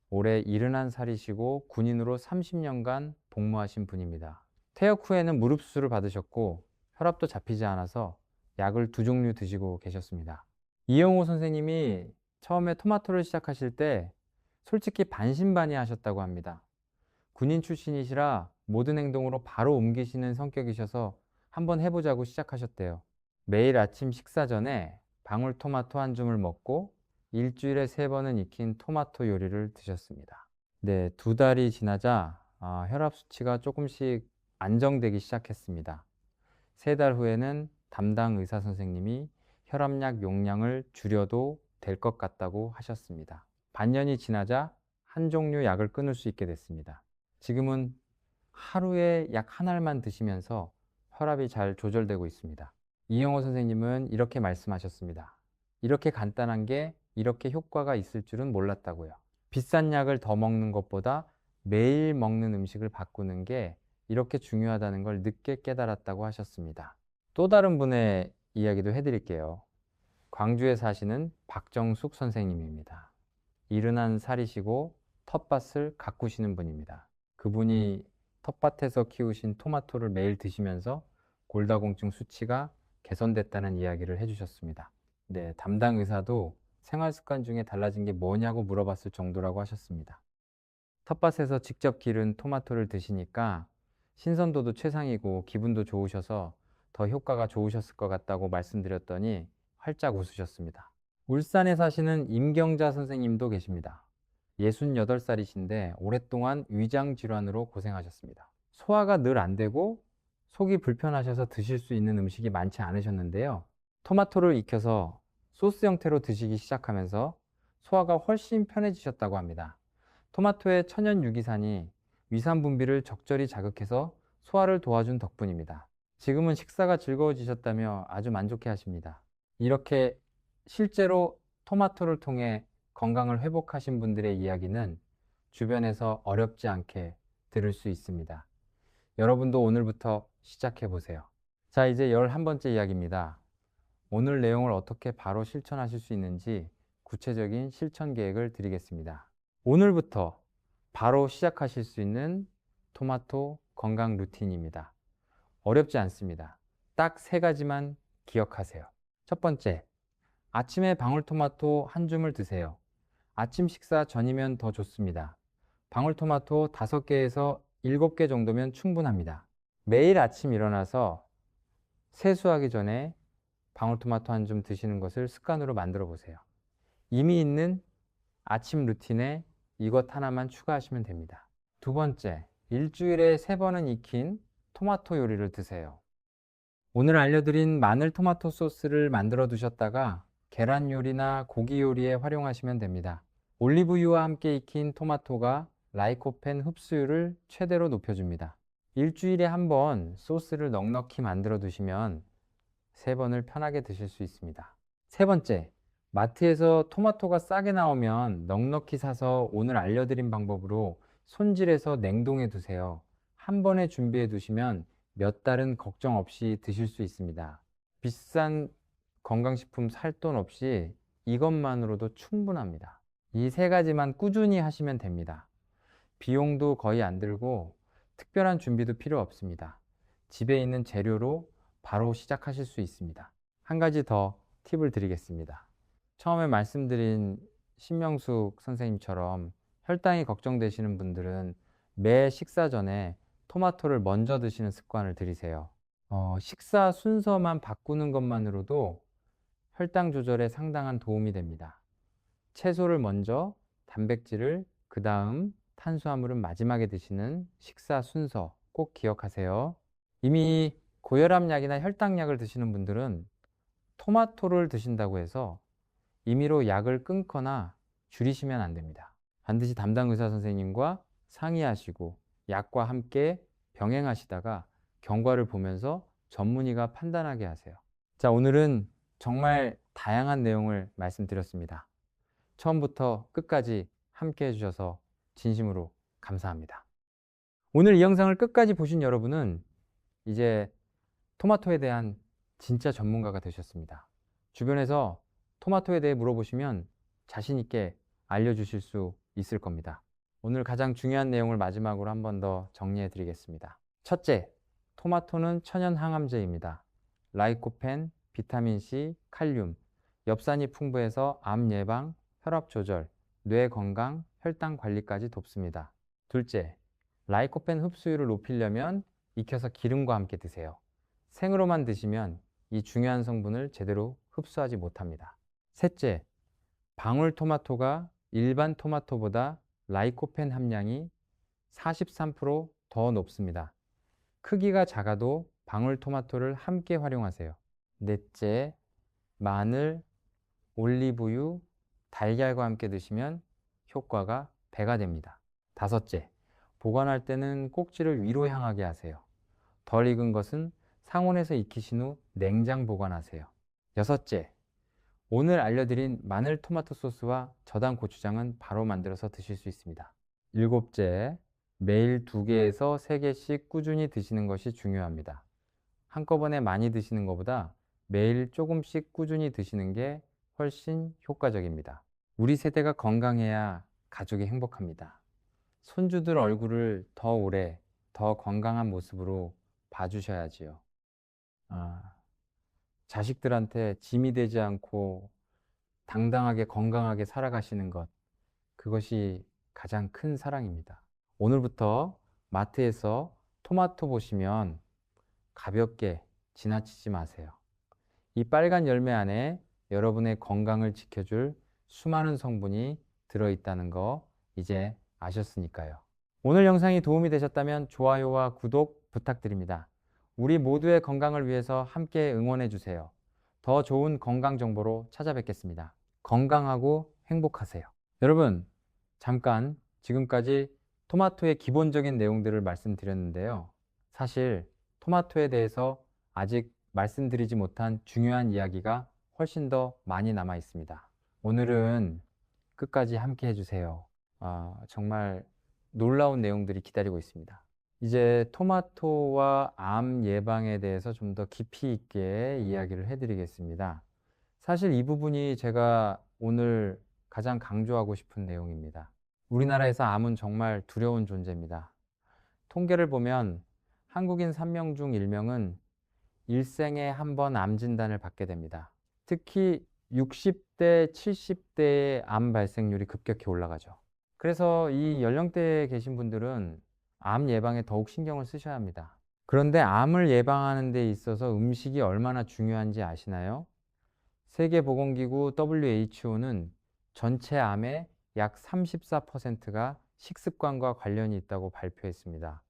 올해 71살이시고 군인으로 30년간 복무하신 분입니다. 퇴역 후에는 무릎 수술을 받으셨고 혈압도 잡히지 않아서 약을 2종류 드시고 계셨습니다. 이영호 선생님이 처음에 토마토를 시작하실 때 솔직히 반신반의하셨다고 합니다. 군인 출신이시라 모든 행동으로 바로 옮기시는 성격이셔서 한번 해보자고 시작하셨대요. 매일 아침 식사 전에 방울토마토 한 줌을 먹고 일주일에 3번은 익힌 토마토 요리를 드셨습니다. 네, 2달이 지나자 혈압 수치가 조금씩 안정되기 시작했습니다. 3달 후에는 담당 의사 선생님이 혈압약 용량을 줄여도 될 것 같다고 하셨습니다. 반년이 지나자 한 종류 약을 끊을 수 있게 됐습니다. 지금은 하루에 약 한 알만 드시면서 혈압이 잘 조절되고 있습니다. 이영호 선생님은 이렇게 말씀하셨습니다. 이렇게 간단한 게 이렇게 효과가 있을 줄은 몰랐다고요. 비싼 약을 더 먹는 것보다 매일 먹는 음식을 바꾸는 게 이렇게 중요하다는 걸 늦게 깨달았다고 하셨습니다. 또 다른 분의 이야기도 해드릴게요. 광주에 사시는 박정숙 선생님입니다. 71살이시고 텃밭을 가꾸시는 분입니다. 그분이 텃밭에서 키우신 토마토를 매일 드시면서 골다공증 수치가 개선됐다는 이야기를 해주셨습니다. 네, 담당 의사도 생활 습관 중에 달라진 게 뭐냐고 물어봤을 정도라고 하셨습니다. 텃밭에서 직접 기른 토마토를 드시니까 신선도도 최상이고 기분도 좋으셔서 더 효과가 좋으셨을 것 같다고 말씀드렸더니 활짝 웃으셨습니다. 울산에 사시는 임경자 선생님도 계십니다. 68살이신데 오랫동안 위장 질환으로 고생하셨습니다. 소화가 늘 안 되고 속이 불편하셔서 드실 수 있는 음식이 많지 않으셨는데요. 토마토를 익혀서 소스 형태로 드시기 시작하면서 소화가 훨씬 편해지셨다고 합니다. 토마토의 천연 유기산이 위산 분비를 적절히 자극해서 소화를 도와준 덕분입니다. 지금은 식사가 즐거워지셨다며 아주 만족해 하십니다. 이렇게 실제로 토마토를 통해 건강을 회복하신 분들의 이야기는 주변에서 어렵지 않게 들을 수 있습니다. 여러분도 오늘부터 시작해 보세요. 자, 이제 11번째 이야기입니다. 오늘 내용을 어떻게 바로 실천하실 수 있는지 구체적인 실천 계획을 드리겠습니다. 오늘부터 바로 시작하실 수 있는 토마토 건강 루틴입니다. 어렵지 않습니다. 딱 3가지만 기억하세요. 첫 번째, 아침에 방울토마토 한 줌을 드세요. 아침 식사 전이면 더 좋습니다. 방울토마토 5개에서 7개 정도면 충분합니다. 매일 아침 일어나서 세수하기 전에 방울토마토 한 줌 드시는 것을 습관으로 만들어 보세요. 이미 있는 아침 루틴에 이것 하나만 추가하시면 됩니다. 두 번째, 일주일에 3번은 익힌 토마토 요리를 드세요. 오늘 알려드린 마늘 토마토 소스를 만들어 두셨다가 계란 요리나 고기 요리에 활용하시면 됩니다. 올리브유와 함께 익힌 토마토가 라이코펜 흡수율을 최대로 높여줍니다. 일주일에 1번 소스를 넉넉히 만들어 두시면 3번을 편하게 드실 수 있습니다. 세 번째, 마트에서 토마토가 싸게 나오면 넉넉히 사서 오늘 알려드린 방법으로 손질해서 냉동해 두세요. 한 번에 준비해 두시면 몇 달은 걱정 없이 드실 수 있습니다. 비싼 건강식품 살 돈 없이 이것만으로도 충분합니다. 이 3가지만 꾸준히 하시면 됩니다. 비용도 거의 안 들고 특별한 준비도 필요 없습니다. 집에 있는 재료로 바로 시작하실 수 있습니다. 한 가지 더 팁을 드리겠습니다. 처음에 말씀드린 신명숙 선생님처럼 혈당이 걱정되시는 분들은 매 식사 전에 토마토를 먼저 드시는 습관을 들이세요. 식사 순서만 바꾸는 것만으로도 혈당 조절에 상당한 도움이 됩니다. 채소를 먼저, 단백질을 그 다음 탄수화물은 마지막에 드시는 식사 순서 꼭 기억하세요. 이미 고혈압약이나 혈당약을 드시는 분들은 토마토를 드신다고 해서 임의로 약을 끊거나 줄이시면 안 됩니다. 반드시 담당 의사 선생님과 상의하시고 약과 함께 병행하시다가 경과를 보면서 전문의가 판단하게 하세요. 자, 오늘은 정말 다양한 내용을 말씀드렸습니다. 처음부터 끝까지 함께 해주셔서 진심으로 감사합니다. 오늘 이 영상을 끝까지 보신 여러분은 이제 토마토에 대한 진짜 전문가가 되셨습니다. 주변에서 토마토에 대해 물어보시면 자신 있게 알려주실 수 있을 겁니다. 오늘 가장 중요한 내용을 마지막으로 한 번 더 정리해 드리겠습니다. 첫째, 토마토는 천연 항암제입니다. 라이코펜, 비타민C, 칼륨, 엽산이 풍부해서 암 예방, 혈압 조절, 뇌 건강, 혈당 관리까지 돕습니다. 둘째, 라이코펜 흡수율을 높이려면 익혀서 기름과 함께 드세요. 생으로만 드시면 이 중요한 성분을 제대로 흡수하지 못합니다. 셋째, 방울토마토가 일반 토마토보다 라이코펜 함량이 43% 더 높습니다. 크기가 작아도 방울토마토를 함께 활용하세요. 넷째, 마늘, 올리브유, 달걀과 함께 드시면 효과가 배가 됩니다. 다섯째, 보관할 때는 꼭지를 위로 향하게 하세요. 덜 익은 것은 상온에서 익히신 후 냉장 보관하세요. 여섯째, 오늘 알려드린 마늘 토마토 소스와 저당 고추장은 바로 만들어서 드실 수 있습니다. 일곱째, 매일 2개에서 3개씩 꾸준히 드시는 것이 중요합니다. 한꺼번에 많이 드시는 것보다 매일 조금씩 꾸준히 드시는 게 훨씬 효과적입니다. 우리 세대가 건강해야 가족이 행복합니다. 손주들 얼굴을 더 오래, 더 건강한 모습으로 봐주셔야지요. 자식들한테 짐이 되지 않고 당당하게 건강하게 살아가시는 것, 그것이 가장 큰 사랑입니다. 오늘부터 마트에서 토마토 보시면 가볍게 지나치지 마세요. 이 빨간 열매 안에 여러분의 건강을 지켜줄 수많은 성분이 들어있다는 거 이제 아셨으니까요. 오늘 영상이 도움이 되셨다면 좋아요와 구독 부탁드립니다. 우리 모두의 건강을 위해서 함께 응원해 주세요. 더 좋은 건강 정보로 찾아뵙겠습니다. 건강하고 행복하세요. 여러분, 잠깐 지금까지 토마토의 기본적인 내용들을 말씀드렸는데요. 사실 토마토에 대해서 아직 말씀드리지 못한 중요한 이야기가 훨씬 더 많이 남아 있습니다. 오늘은 끝까지 함께 해주세요. 정말 놀라운 내용들이 기다리고 있습니다. 이제 토마토와 암 예방에 대해서 좀 더 깊이 있게 이야기를 해드리겠습니다. 사실 이 부분이 제가 오늘 가장 강조하고 싶은 내용입니다. 우리나라에서 암은 정말 두려운 존재입니다. 통계를 보면 한국인 3명 중 1명은 일생에 한 번 암 진단을 받게 됩니다. 특히 60대, 70대의 암 발생률이 급격히 올라가죠. 그래서 이 연령대에 계신 분들은 암 예방에 더욱 신경을 쓰셔야 합니다. 그런데 암을 예방하는 데 있어서 음식이 얼마나 중요한지 아시나요? 세계보건기구 WHO는 전체 암의 약 34%가 식습관과 관련이 있다고 발표했습니다.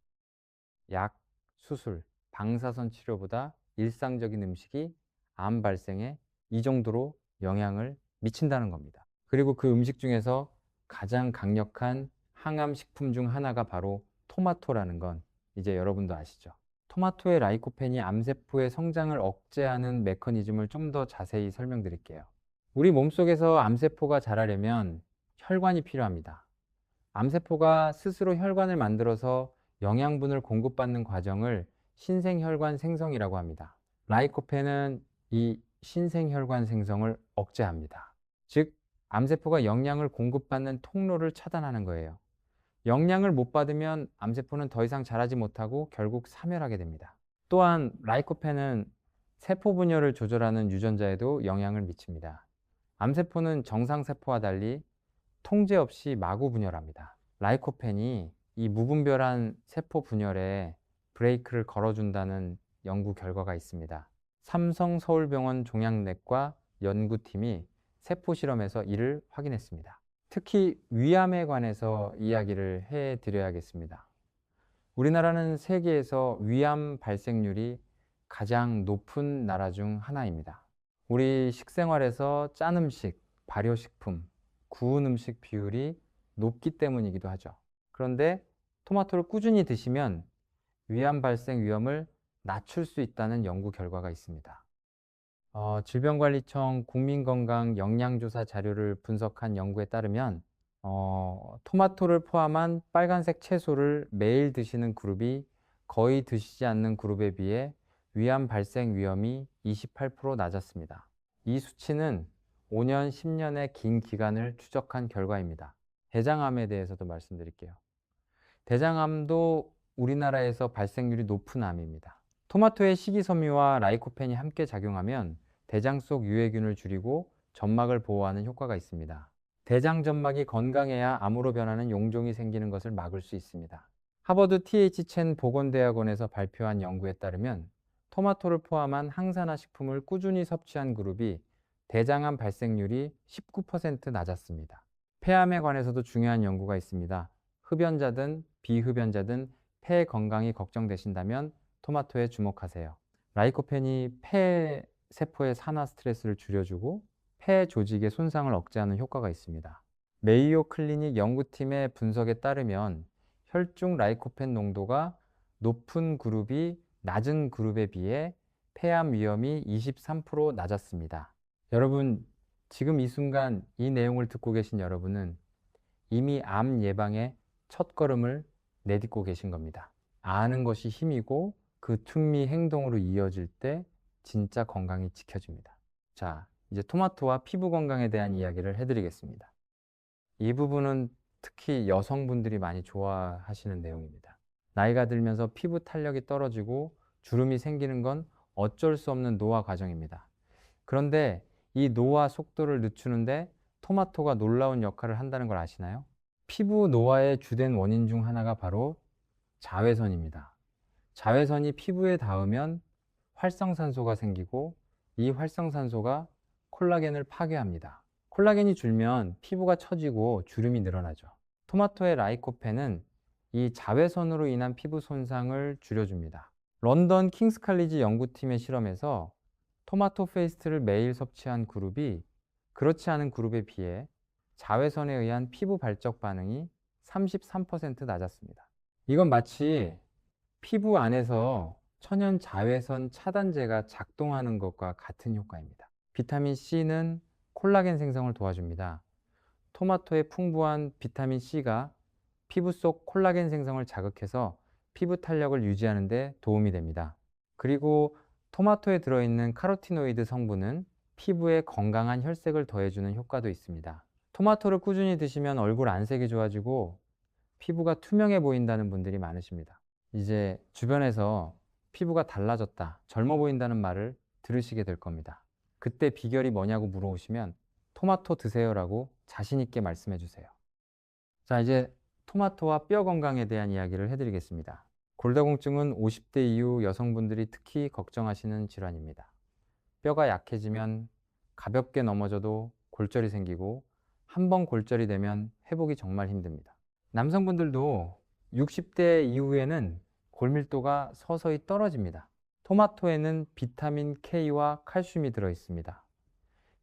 약, 수술, 방사선 치료보다 일상적인 음식이 암 발생에 이 정도로 영향을 미친다는 겁니다. 그리고 그 음식 중에서 가장 강력한 항암 식품 중 하나가 바로 토마토라는 건 이제 여러분도 아시죠? 토마토의 라이코펜이 암세포의 성장을 억제하는 메커니즘을 좀 더 자세히 설명드릴게요. 우리 몸속에서 암세포가 자라려면 혈관이 필요합니다. 암세포가 스스로 혈관을 만들어서 영양분을 공급받는 과정을 신생혈관 생성이라고 합니다. 라이코펜은 이 신생혈관 생성을 억제합니다. 즉, 암세포가 영양을 공급받는 통로를 차단하는 거예요. 영양을 못 받으면 암세포는 더 이상 자라지 못하고 결국 사멸하게 됩니다. 또한 라이코펜은 세포 분열을 조절하는 유전자에도 영향을 미칩니다. 암세포는 정상세포와 달리 통제 없이 마구 분열합니다. 라이코펜이 이 무분별한 세포 분열에 브레이크를 걸어준다는 연구 결과가 있습니다. 삼성서울병원 종양내과 연구팀이 세포 실험에서 이를 확인했습니다. 특히 위암에 관해서 이야기를 해드려야겠습니다. 우리나라는 세계에서 위암 발생률이 가장 높은 나라 중 하나입니다. 우리 식생활에서 짠 음식, 발효식품, 구운 음식 비율이 높기 때문이기도 하죠. 그런데 토마토를 꾸준히 드시면 위암 발생 위험을 낮출 수 있다는 연구 결과가 있습니다. 질병관리청 국민건강 영양조사 자료를 분석한 연구에 따르면 토마토를 포함한 빨간색 채소를 매일 드시는 그룹이 거의 드시지 않는 그룹에 비해 위암 발생 위험이 28% 낮았습니다. 이 수치는 5년, 10년의 긴 기간을 추적한 결과입니다. 대장암에 대해서도 말씀드릴게요. 대장암도 우리나라에서 발생률이 높은 암입니다. 토마토의 식이섬유와 라이코펜이 함께 작용하면 대장 속 유해균을 줄이고 점막을 보호하는 효과가 있습니다. 대장 점막이 건강해야 암으로 변하는 용종이 생기는 것을 막을 수 있습니다. 하버드 TH 첸 보건대학원에서 발표한 연구에 따르면 토마토를 포함한 항산화 식품을 꾸준히 섭취한 그룹이 대장암 발생률이 19% 낮았습니다. 폐암에 관해서도 중요한 연구가 있습니다. 흡연자든 비흡연자든 폐 건강이 걱정되신다면 토마토에 주목하세요. 라이코펜이 폐 세포의 산화 스트레스를 줄여주고 폐 조직의 손상을 억제하는 효과가 있습니다. 메이오 클리닉 연구팀의 분석에 따르면 혈중 라이코펜 농도가 높은 그룹이 낮은 그룹에 비해 폐암 위험이 23% 낮았습니다. 여러분, 지금 이 순간 이 내용을 듣고 계신 여러분은 이미 암 예방의 첫걸음을 내딛고 계신 겁니다. 아는 것이 힘이고 그 특미 행동으로 이어질 때 진짜 건강이 지켜집니다. 자, 이제 토마토와 피부 건강에 대한 이야기를 해드리겠습니다. 이 부분은 특히 여성분들이 많이 좋아하시는 내용입니다. 나이가 들면서 피부 탄력이 떨어지고 주름이 생기는 건 어쩔 수 없는 노화 과정입니다. 그런데 이 노화 속도를 늦추는데 토마토가 놀라운 역할을 한다는 걸 아시나요? 피부 노화의 주된 원인 중 하나가 바로 자외선입니다. 자외선이 피부에 닿으면 활성산소가 생기고 이 활성산소가 콜라겐을 파괴합니다. 콜라겐이 줄면 피부가 처지고 주름이 늘어나죠. 토마토의 라이코펜은 이 자외선으로 인한 피부 손상을 줄여줍니다. 런던 킹스 칼리지 연구팀의 실험에서 토마토 페이스트를 매일 섭취한 그룹이 그렇지 않은 그룹에 비해 자외선에 의한 피부 발적 반응이 33% 낮았습니다. 이건 마치 피부 안에서 천연 자외선 차단제가 작동하는 것과 같은 효과입니다. 비타민 C는 콜라겐 생성을 도와줍니다. 토마토의 풍부한 비타민 C가 피부 속 콜라겐 생성을 자극해서 피부 탄력을 유지하는 데 도움이 됩니다. 그리고 토마토에 들어있는 카로티노이드 성분은 피부에 건강한 혈색을 더해주는 효과도 있습니다. 토마토를 꾸준히 드시면 얼굴 안색이 좋아지고 피부가 투명해 보인다는 분들이 많으십니다. 이제 주변에서 피부가 달라졌다, 젊어 보인다는 말을 들으시게 될 겁니다. 그때 비결이 뭐냐고 물어보시면 토마토 드세요라고 자신 있게 말씀해 주세요. 자, 이제 토마토와 뼈 건강에 대한 이야기를 해드리겠습니다. 골다공증은 50대 이후 여성분들이 특히 걱정하시는 질환입니다. 뼈가 약해지면 가볍게 넘어져도 골절이 생기고 한 번 골절이 되면 회복이 정말 힘듭니다. 남성분들도 60대 이후에는 골밀도가 서서히 떨어집니다. 토마토에는 비타민 K와 칼슘이 들어 있습니다.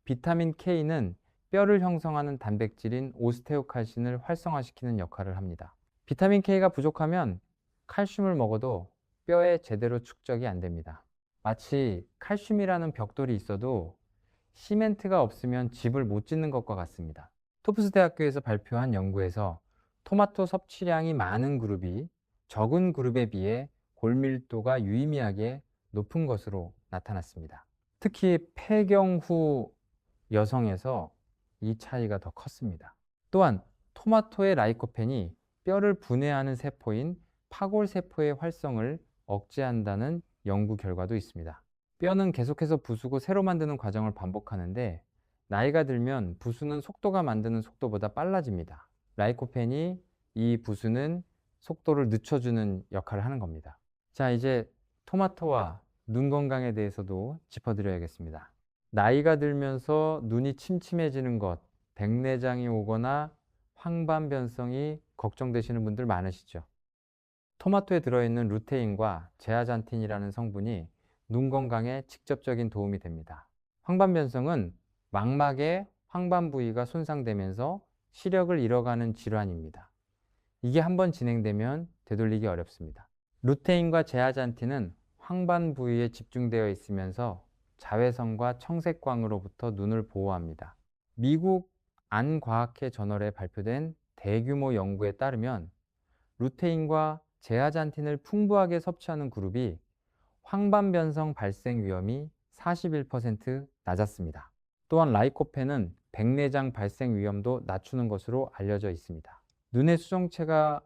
비타민 K는 뼈를 형성하는 단백질인 오스테오칼신을 활성화시키는 역할을 합니다. 비타민 K가 부족하면 칼슘을 먹어도 뼈에 제대로 축적이 안 됩니다. 마치 칼슘이라는 벽돌이 있어도 시멘트가 없으면 집을 못 짓는 것과 같습니다. 토프스 대학교에서 발표한 연구에서 토마토 섭취량이 많은 그룹이 적은 그룹에 비해 골밀도가 유의미하게 높은 것으로 나타났습니다. 특히 폐경 후 여성에서 이 차이가 더 컸습니다. 또한 토마토의 라이코펜이 뼈를 분해하는 세포인 파골세포의 활성을 억제한다는 연구 결과도 있습니다. 뼈는 계속해서 부수고 새로 만드는 과정을 반복하는데 나이가 들면 부수는 속도가 만드는 속도보다 빨라집니다. 라이코펜이 이 부수는 속도를 늦춰주는 역할을 하는 겁니다. 자, 이제 토마토와 눈 건강에 대해서도 짚어드려야겠습니다. 나이가 들면서 눈이 침침해지는 것, 백내장이 오거나 황반변성이 걱정되시는 분들 많으시죠. 토마토에 들어있는 루테인과 제아잔틴이라는 성분이 눈 건강에 직접적인 도움이 됩니다. 황반변성은 망막의 황반 부위가 손상되면서 시력을 잃어가는 질환입니다. 이게 한번 진행되면 되돌리기 어렵습니다. 루테인과 제아잔틴은 황반 부위에 집중되어 있으면서 자외선과 청색광으로부터 눈을 보호합니다. 미국 안과학회 저널에 발표된 대규모 연구에 따르면 루테인과 제아잔틴을 풍부하게 섭취하는 그룹이 황반변성 발생 위험이 41% 낮았습니다. 또한 라이코펜은 백내장 발생 위험도 낮추는 것으로 알려져 있습니다. 눈의 수정체가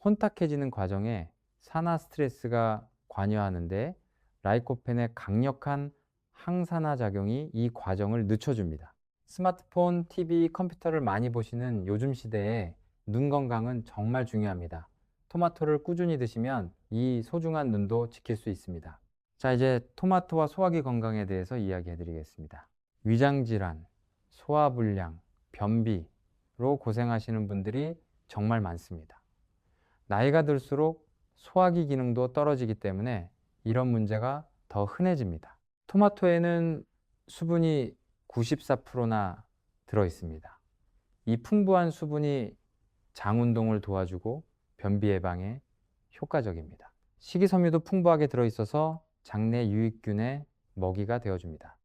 혼탁해지는 과정에 산화 스트레스가 관여하는데 라이코펜의 강력한 항산화 작용이 이 과정을 늦춰줍니다. 스마트폰, TV, 컴퓨터를 많이 보시는 요즘 시대에 눈 건강은 정말 중요합니다. 토마토를 꾸준히 드시면 이 소중한 눈도 지킬 수 있습니다. 자, 이제 토마토와 소화기 건강에 대해서 이야기해 드리겠습니다. 위장질환, 소화불량, 변비로 고생하시는 분들이 정말 많습니다. 나이가 들수록 소화기 기능도 떨어지기 때문에 이런 문제가 더 흔해집니다. 토마토에는 수분이 94%나 들어 있습니다. 이 풍부한 수분이 장 운동을 도와주고 변비 예방에 효과적입니다. 식이섬유도 풍부하게 들어 있어서 장내 유익균의 먹이가 되어줍니다.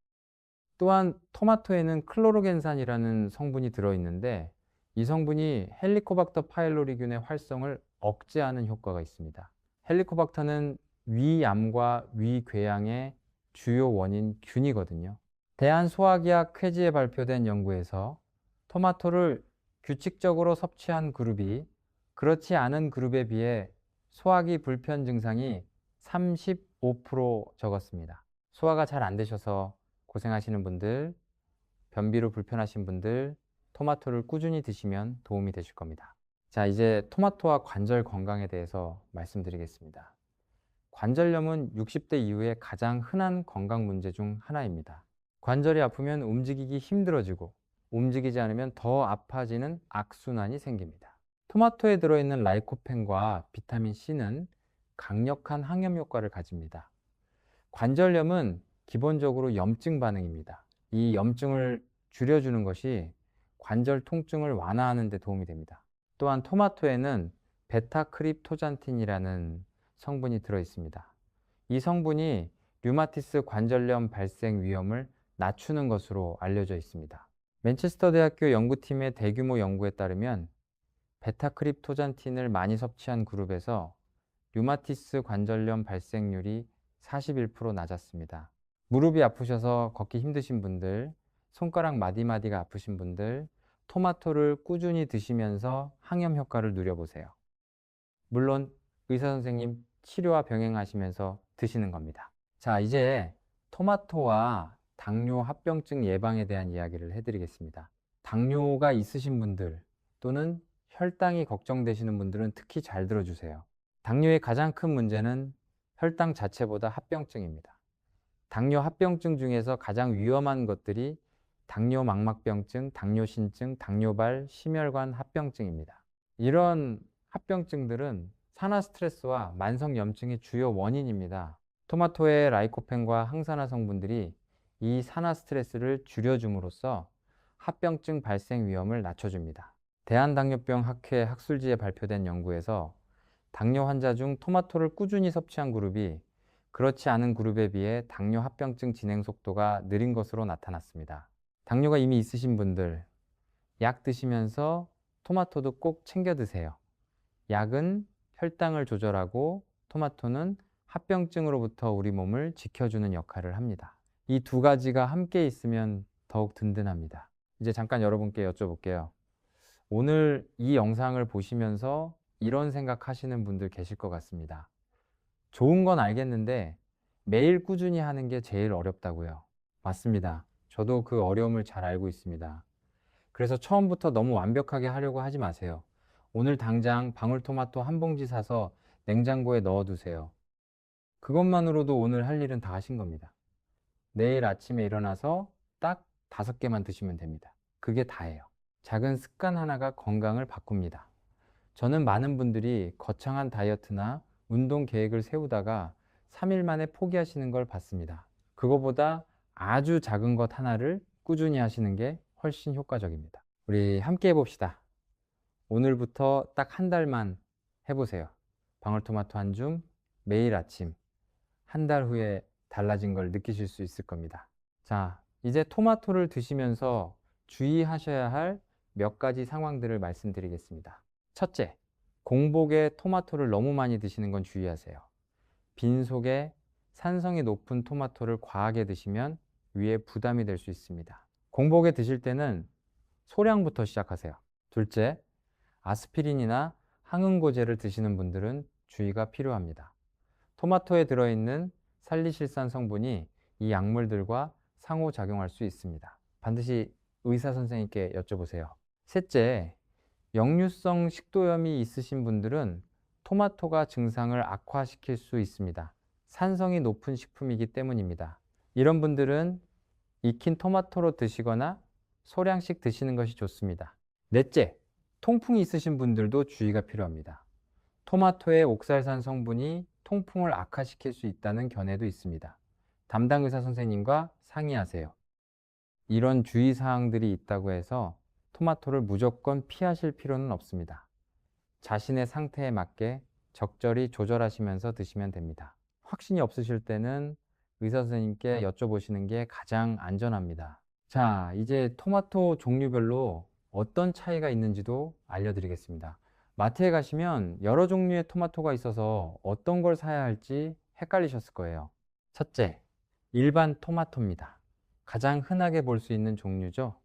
또한 토마토에는 클로로겐산이라는 성분이 들어있는데 이 성분이 헬리코박터 파일로리균의 활성을 억제하는 효과가 있습니다. 헬리코박터는 위암과 위궤양의 주요 원인 균이거든요. 대한소화기학 쾌지에 발표된 연구에서 토마토를 규칙적으로 섭취한 그룹이 그렇지 않은 그룹에 비해 소화기 불편 증상이 35% 적었습니다. 소화가 잘 안 되셔서 고생하시는 분들, 변비로 불편하신 분들, 토마토를 꾸준히 드시면 도움이 되실 겁니다. 자, 이제 토마토와 관절 건강에 대해서 말씀드리겠습니다. 관절염은 60대 이후에 가장 흔한 건강 문제 중 하나입니다. 관절이 아프면 움직이기 힘들어지고 움직이지 않으면 더 아파지는 악순환이 생깁니다. 토마토에 들어있는 라이코펜과 비타민 C는 강력한 항염 효과를 가집니다. 관절염은 기본적으로 염증 반응입니다. 이 염증을 줄여주는 것이 관절 통증을 완화하는 데 도움이 됩니다. 또한 토마토에는 베타크립토잔틴이라는 성분이 들어 있습니다. 이 성분이 류마티스 관절염 발생 위험을 낮추는 것으로 알려져 있습니다. 맨체스터 대학교 연구팀의 대규모 연구에 따르면 베타크립토잔틴을 많이 섭취한 그룹에서 류마티스 관절염 발생률이 41% 낮았습니다. 무릎이 아프셔서 걷기 힘드신 분들, 손가락 마디마디가 아프신 분들, 토마토를 꾸준히 드시면서 항염 효과를 누려보세요. 물론 의사 선생님 치료와 병행하시면서 드시는 겁니다. 자, 이제 토마토와 당뇨 합병증 예방에 대한 이야기를 해드리겠습니다. 당뇨가 있으신 분들 또는 혈당이 걱정되시는 분들은 특히 잘 들어주세요. 당뇨의 가장 큰 문제는 혈당 자체보다 합병증입니다. 당뇨 합병증 중에서 가장 위험한 것들이 당뇨 망막병증, 당뇨신증, 당뇨발, 심혈관 합병증입니다. 이런 합병증들은 산화 스트레스와 만성 염증의 주요 원인입니다. 토마토의 라이코펜과 항산화 성분들이 이 산화 스트레스를 줄여줌으로써 합병증 발생 위험을 낮춰줍니다. 대한당뇨병 학회 학술지에 발표된 연구에서 당뇨 환자 중 토마토를 꾸준히 섭취한 그룹이 그렇지 않은 그룹에 비해 당뇨 합병증 진행 속도가 느린 것으로 나타났습니다. 당뇨가 이미 있으신 분들, 약 드시면서 토마토도 꼭 챙겨 드세요. 약은 혈당을 조절하고 토마토는 합병증으로부터 우리 몸을 지켜주는 역할을 합니다. 이 두 가지가 함께 있으면 더욱 든든합니다. 이제 잠깐 여러분께 여쭤볼게요. 오늘 이 영상을 보시면서 이런 생각하시는 분들 계실 것 같습니다. 좋은 건 알겠는데 매일 꾸준히 하는 게 제일 어렵다고요. 맞습니다. 저도 그 어려움을 잘 알고 있습니다. 그래서 처음부터 너무 완벽하게 하려고 하지 마세요. 오늘 당장 방울토마토 한 봉지 사서 냉장고에 넣어두세요. 그것만으로도 오늘 할 일은 다 하신 겁니다. 내일 아침에 일어나서 딱 5개만 드시면 됩니다. 그게 다예요. 작은 습관 하나가 건강을 바꿉니다. 저는 많은 분들이 거창한 다이어트나 운동 계획을 세우다가 3일 만에 포기하시는 걸 봤습니다. 그거보다 아주 작은 것 하나를 꾸준히 하시는 게 훨씬 효과적입니다. 우리 함께 해봅시다. 오늘부터 딱 한 달만 해보세요. 방울토마토 한 줌 매일 아침. 한 달 후에 달라진 걸 느끼실 수 있을 겁니다. 자, 이제 토마토를 드시면서 주의하셔야 할 몇 가지 상황들을 말씀드리겠습니다. 첫째, 공복에 토마토를 너무 많이 드시는 건 주의하세요. 빈속에 산성이 높은 토마토를 과하게 드시면 위에 부담이 될 수 있습니다. 공복에 드실 때는 소량부터 시작하세요. 둘째, 아스피린이나 항응고제를 드시는 분들은 주의가 필요합니다. 토마토에 들어있는 살리실산 성분이 이 약물들과 상호작용할 수 있습니다. 반드시 의사 선생님께 여쭤보세요. 셋째, 역류성 식도염이 있으신 분들은 토마토가 증상을 악화시킬 수 있습니다. 산성이 높은 식품이기 때문입니다. 이런 분들은 익힌 토마토로 드시거나 소량씩 드시는 것이 좋습니다. 넷째, 통풍이 있으신 분들도 주의가 필요합니다. 토마토의 옥살산 성분이 통풍을 악화시킬 수 있다는 견해도 있습니다. 담당 의사 선생님과 상의하세요. 이런 주의사항들이 있다고 해서 토마토를 무조건 피하실 필요는 없습니다. 자신의 상태에 맞게 적절히 조절하시면서 드시면 됩니다. 확신이 없으실 때는 의사 선생님께 여쭤보시는 게 가장 안전합니다. 자, 이제 토마토 종류별로 어떤 차이가 있는지도 알려드리겠습니다. 마트에 가시면 여러 종류의 토마토가 있어서 어떤 걸 사야 할지 헷갈리셨을 거예요. 첫째, 일반 토마토입니다. 가장 흔하게 볼 수 있는 종류죠.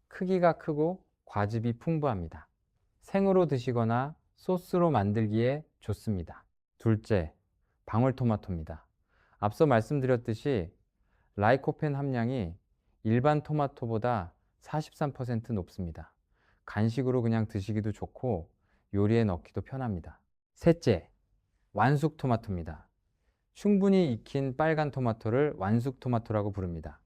크기가 크고 과즙이 풍부합니다. 생으로 드시거나 소스로 만들기에 좋습니다. 둘째, 방울토마토입니다. 앞서 말씀드렸듯이 라이코펜 함량이 일반 토마토보다 43% 높습니다. 간식으로 그냥 드시기도 좋고 요리에 넣기도 편합니다. 셋째, 완숙 토마토입니다. 충분히 익힌 빨간 토마토를 완숙 토마토라고 부릅니다.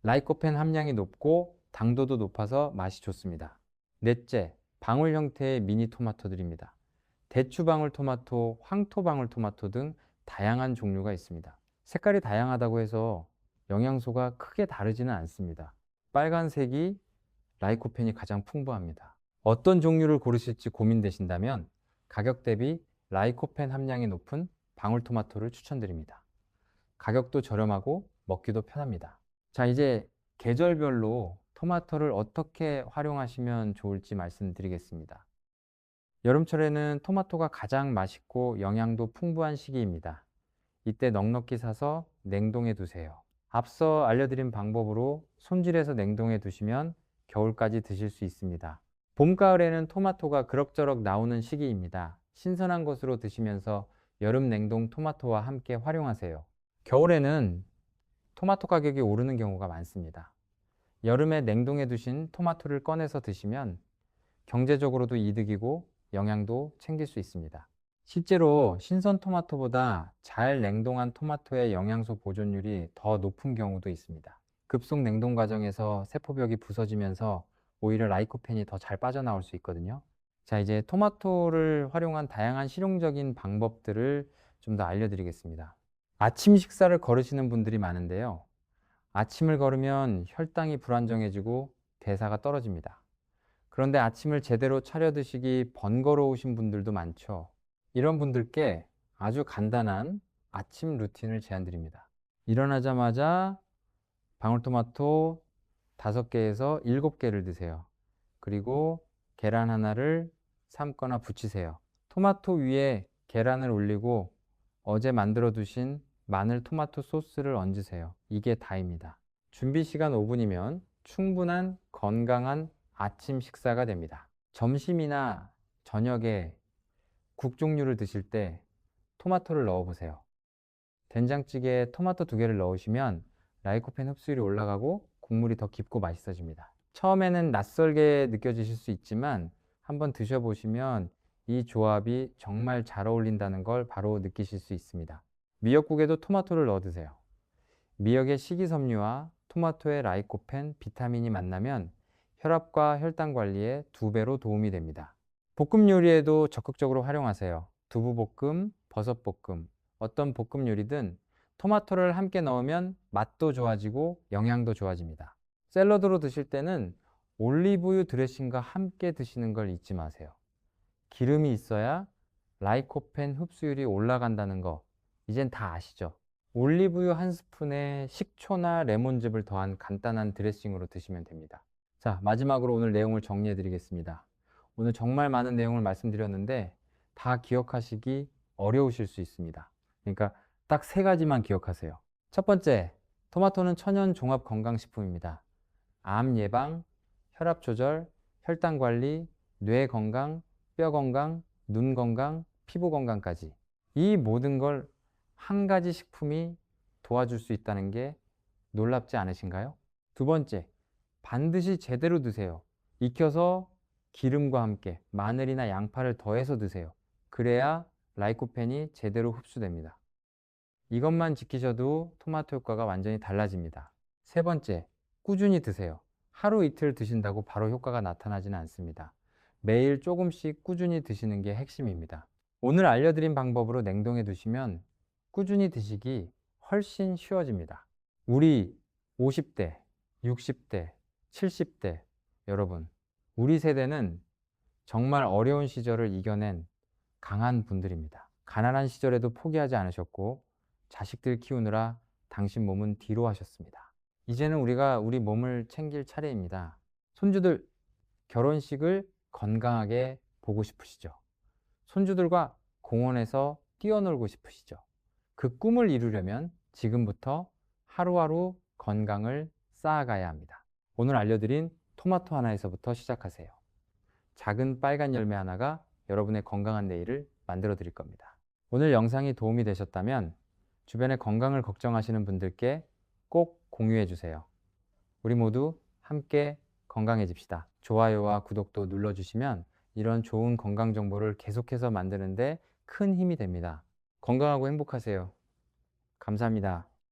라이코펜 함량이 높고 당도도 높아서 맛이 좋습니다. 넷째, 방울 형태의 미니 토마토들입니다. 대추방울 토마토, 황토방울 토마토 등 다양한 종류가 있습니다. 색깔이 다양하다고 해서 영양소가 크게 다르지는 않습니다. 빨간색이 라이코펜이 가장 풍부합니다. 어떤 종류를 고르실지 고민되신다면 가격 대비 라이코펜 함량이 높은 방울토마토를 추천드립니다. 가격도 저렴하고 먹기도 편합니다. 자, 이제 계절별로 토마토를 어떻게 활용하시면 좋을지 말씀드리겠습니다. 여름철에는 토마토가 가장 맛있고 영양도 풍부한 시기입니다. 이때 넉넉히 사서 냉동해 두세요. 앞서 알려드린 방법으로 손질해서 냉동해 두시면 겨울까지 드실 수 있습니다. 봄, 가을에는 토마토가 그럭저럭 나오는 시기입니다. 신선한 것으로 드시면서 여름 냉동 토마토와 함께 활용하세요. 겨울에는 토마토 가격이 오르는 경우가 많습니다. 여름에 냉동해 두신 토마토를 꺼내서 드시면 경제적으로도 이득이고 영양도 챙길 수 있습니다. 실제로 신선 토마토보다 잘 냉동한 토마토의 영양소 보존율이 더 높은 경우도 있습니다. 급속 냉동 과정에서 세포벽이 부서지면서 오히려 라이코펜이 더 잘 빠져나올 수 있거든요. 자, 이제 토마토를 활용한 다양한 실용적인 방법들을 좀 더 알려드리겠습니다. 아침 식사를 거르시는 분들이 많은데요. 아침을 거르면 혈당이 불안정해지고 대사가 떨어집니다. 그런데 아침을 제대로 차려 드시기 번거로우신 분들도 많죠. 이런 분들께 아주 간단한 아침 루틴을 제안드립니다. 일어나자마자 방울토마토 5개에서 7개를 드세요. 그리고 계란 하나를 삶거나 부치세요. 토마토 위에 계란을 올리고 어제 만들어 두신 마늘 토마토 소스를 얹으세요. 이게 다입니다. 준비 시간 5분이면 충분한 건강한 아침 식사가 됩니다. 점심이나 저녁에 국 종류를 드실 때 토마토를 넣어 보세요. 된장찌개에 토마토 2개를 넣으시면 라이코펜 흡수율이 올라가고 국물이 더 깊고 맛있어집니다. 처음에는 낯설게 느껴지실 수 있지만 한번 드셔보시면 이 조합이 정말 잘 어울린다는 걸 바로 느끼실 수 있습니다. 미역국에도 토마토를 넣어 드세요. 미역의 식이섬유와 토마토의 라이코펜, 비타민이 만나면 혈압과 혈당 관리에 2배로 도움이 됩니다. 볶음 요리에도 적극적으로 활용하세요. 두부볶음, 버섯볶음, 어떤 볶음 요리든 토마토를 함께 넣으면 맛도 좋아지고 영양도 좋아집니다. 샐러드로 드실 때는 올리브유 드레싱과 함께 드시는 걸 잊지 마세요. 기름이 있어야 라이코펜 흡수율이 올라간다는 거 이젠 다 아시죠? 올리브유 한 스푼에 식초나 레몬즙을 더한 간단한 드레싱으로 드시면 됩니다. 자, 마지막으로 오늘 내용을 정리해 드리겠습니다. 오늘 정말 많은 내용을 말씀드렸는데 다 기억하시기 어려우실 수 있습니다. 그러니까 딱 3가지만 기억하세요. 첫 번째, 토마토는 천연 종합 건강식품입니다. 암 예방, 혈압 조절, 혈당 관리, 뇌 건강, 뼈 건강, 눈 건강, 피부 건강까지 이 모든 걸 한 가지 식품이 도와줄 수 있다는 게 놀랍지 않으신가요? 두 번째, 반드시 제대로 드세요. 익혀서 기름과 함께 마늘이나 양파를 더해서 드세요. 그래야 라이코펜이 제대로 흡수됩니다. 이것만 지키셔도 토마토 효과가 완전히 달라집니다. 세 번째, 꾸준히 드세요. 하루 이틀 드신다고 바로 효과가 나타나지는 않습니다. 매일 조금씩 꾸준히 드시는 게 핵심입니다. 오늘 알려드린 방법으로 냉동해 두시면 꾸준히 드시기 훨씬 쉬워집니다. 우리 50대, 60대, 70대 여러분, 우리 세대는 정말 어려운 시절을 이겨낸 강한 분들입니다. 가난한 시절에도 포기하지 않으셨고 자식들 키우느라 당신 몸은 뒤로 하셨습니다. 이제는 우리가 우리 몸을 챙길 차례입니다. 손주들 결혼식을 건강하게 보고 싶으시죠? 손주들과 공원에서 뛰어놀고 싶으시죠? 그 꿈을 이루려면 지금부터 하루하루 건강을 쌓아가야 합니다. 오늘 알려드린 토마토 하나에서부터 시작하세요. 작은 빨간 열매 하나가 여러분의 건강한 내일을 만들어 드릴 겁니다. 오늘 영상이 도움이 되셨다면 주변에 건강을 걱정하시는 분들께 꼭 공유해 주세요. 우리 모두 함께 건강해집시다. 좋아요와 구독도 눌러주시면 이런 좋은 건강 정보를 계속해서 만드는데 큰 힘이 됩니다. 건강하고 행복하세요. 감사합니다.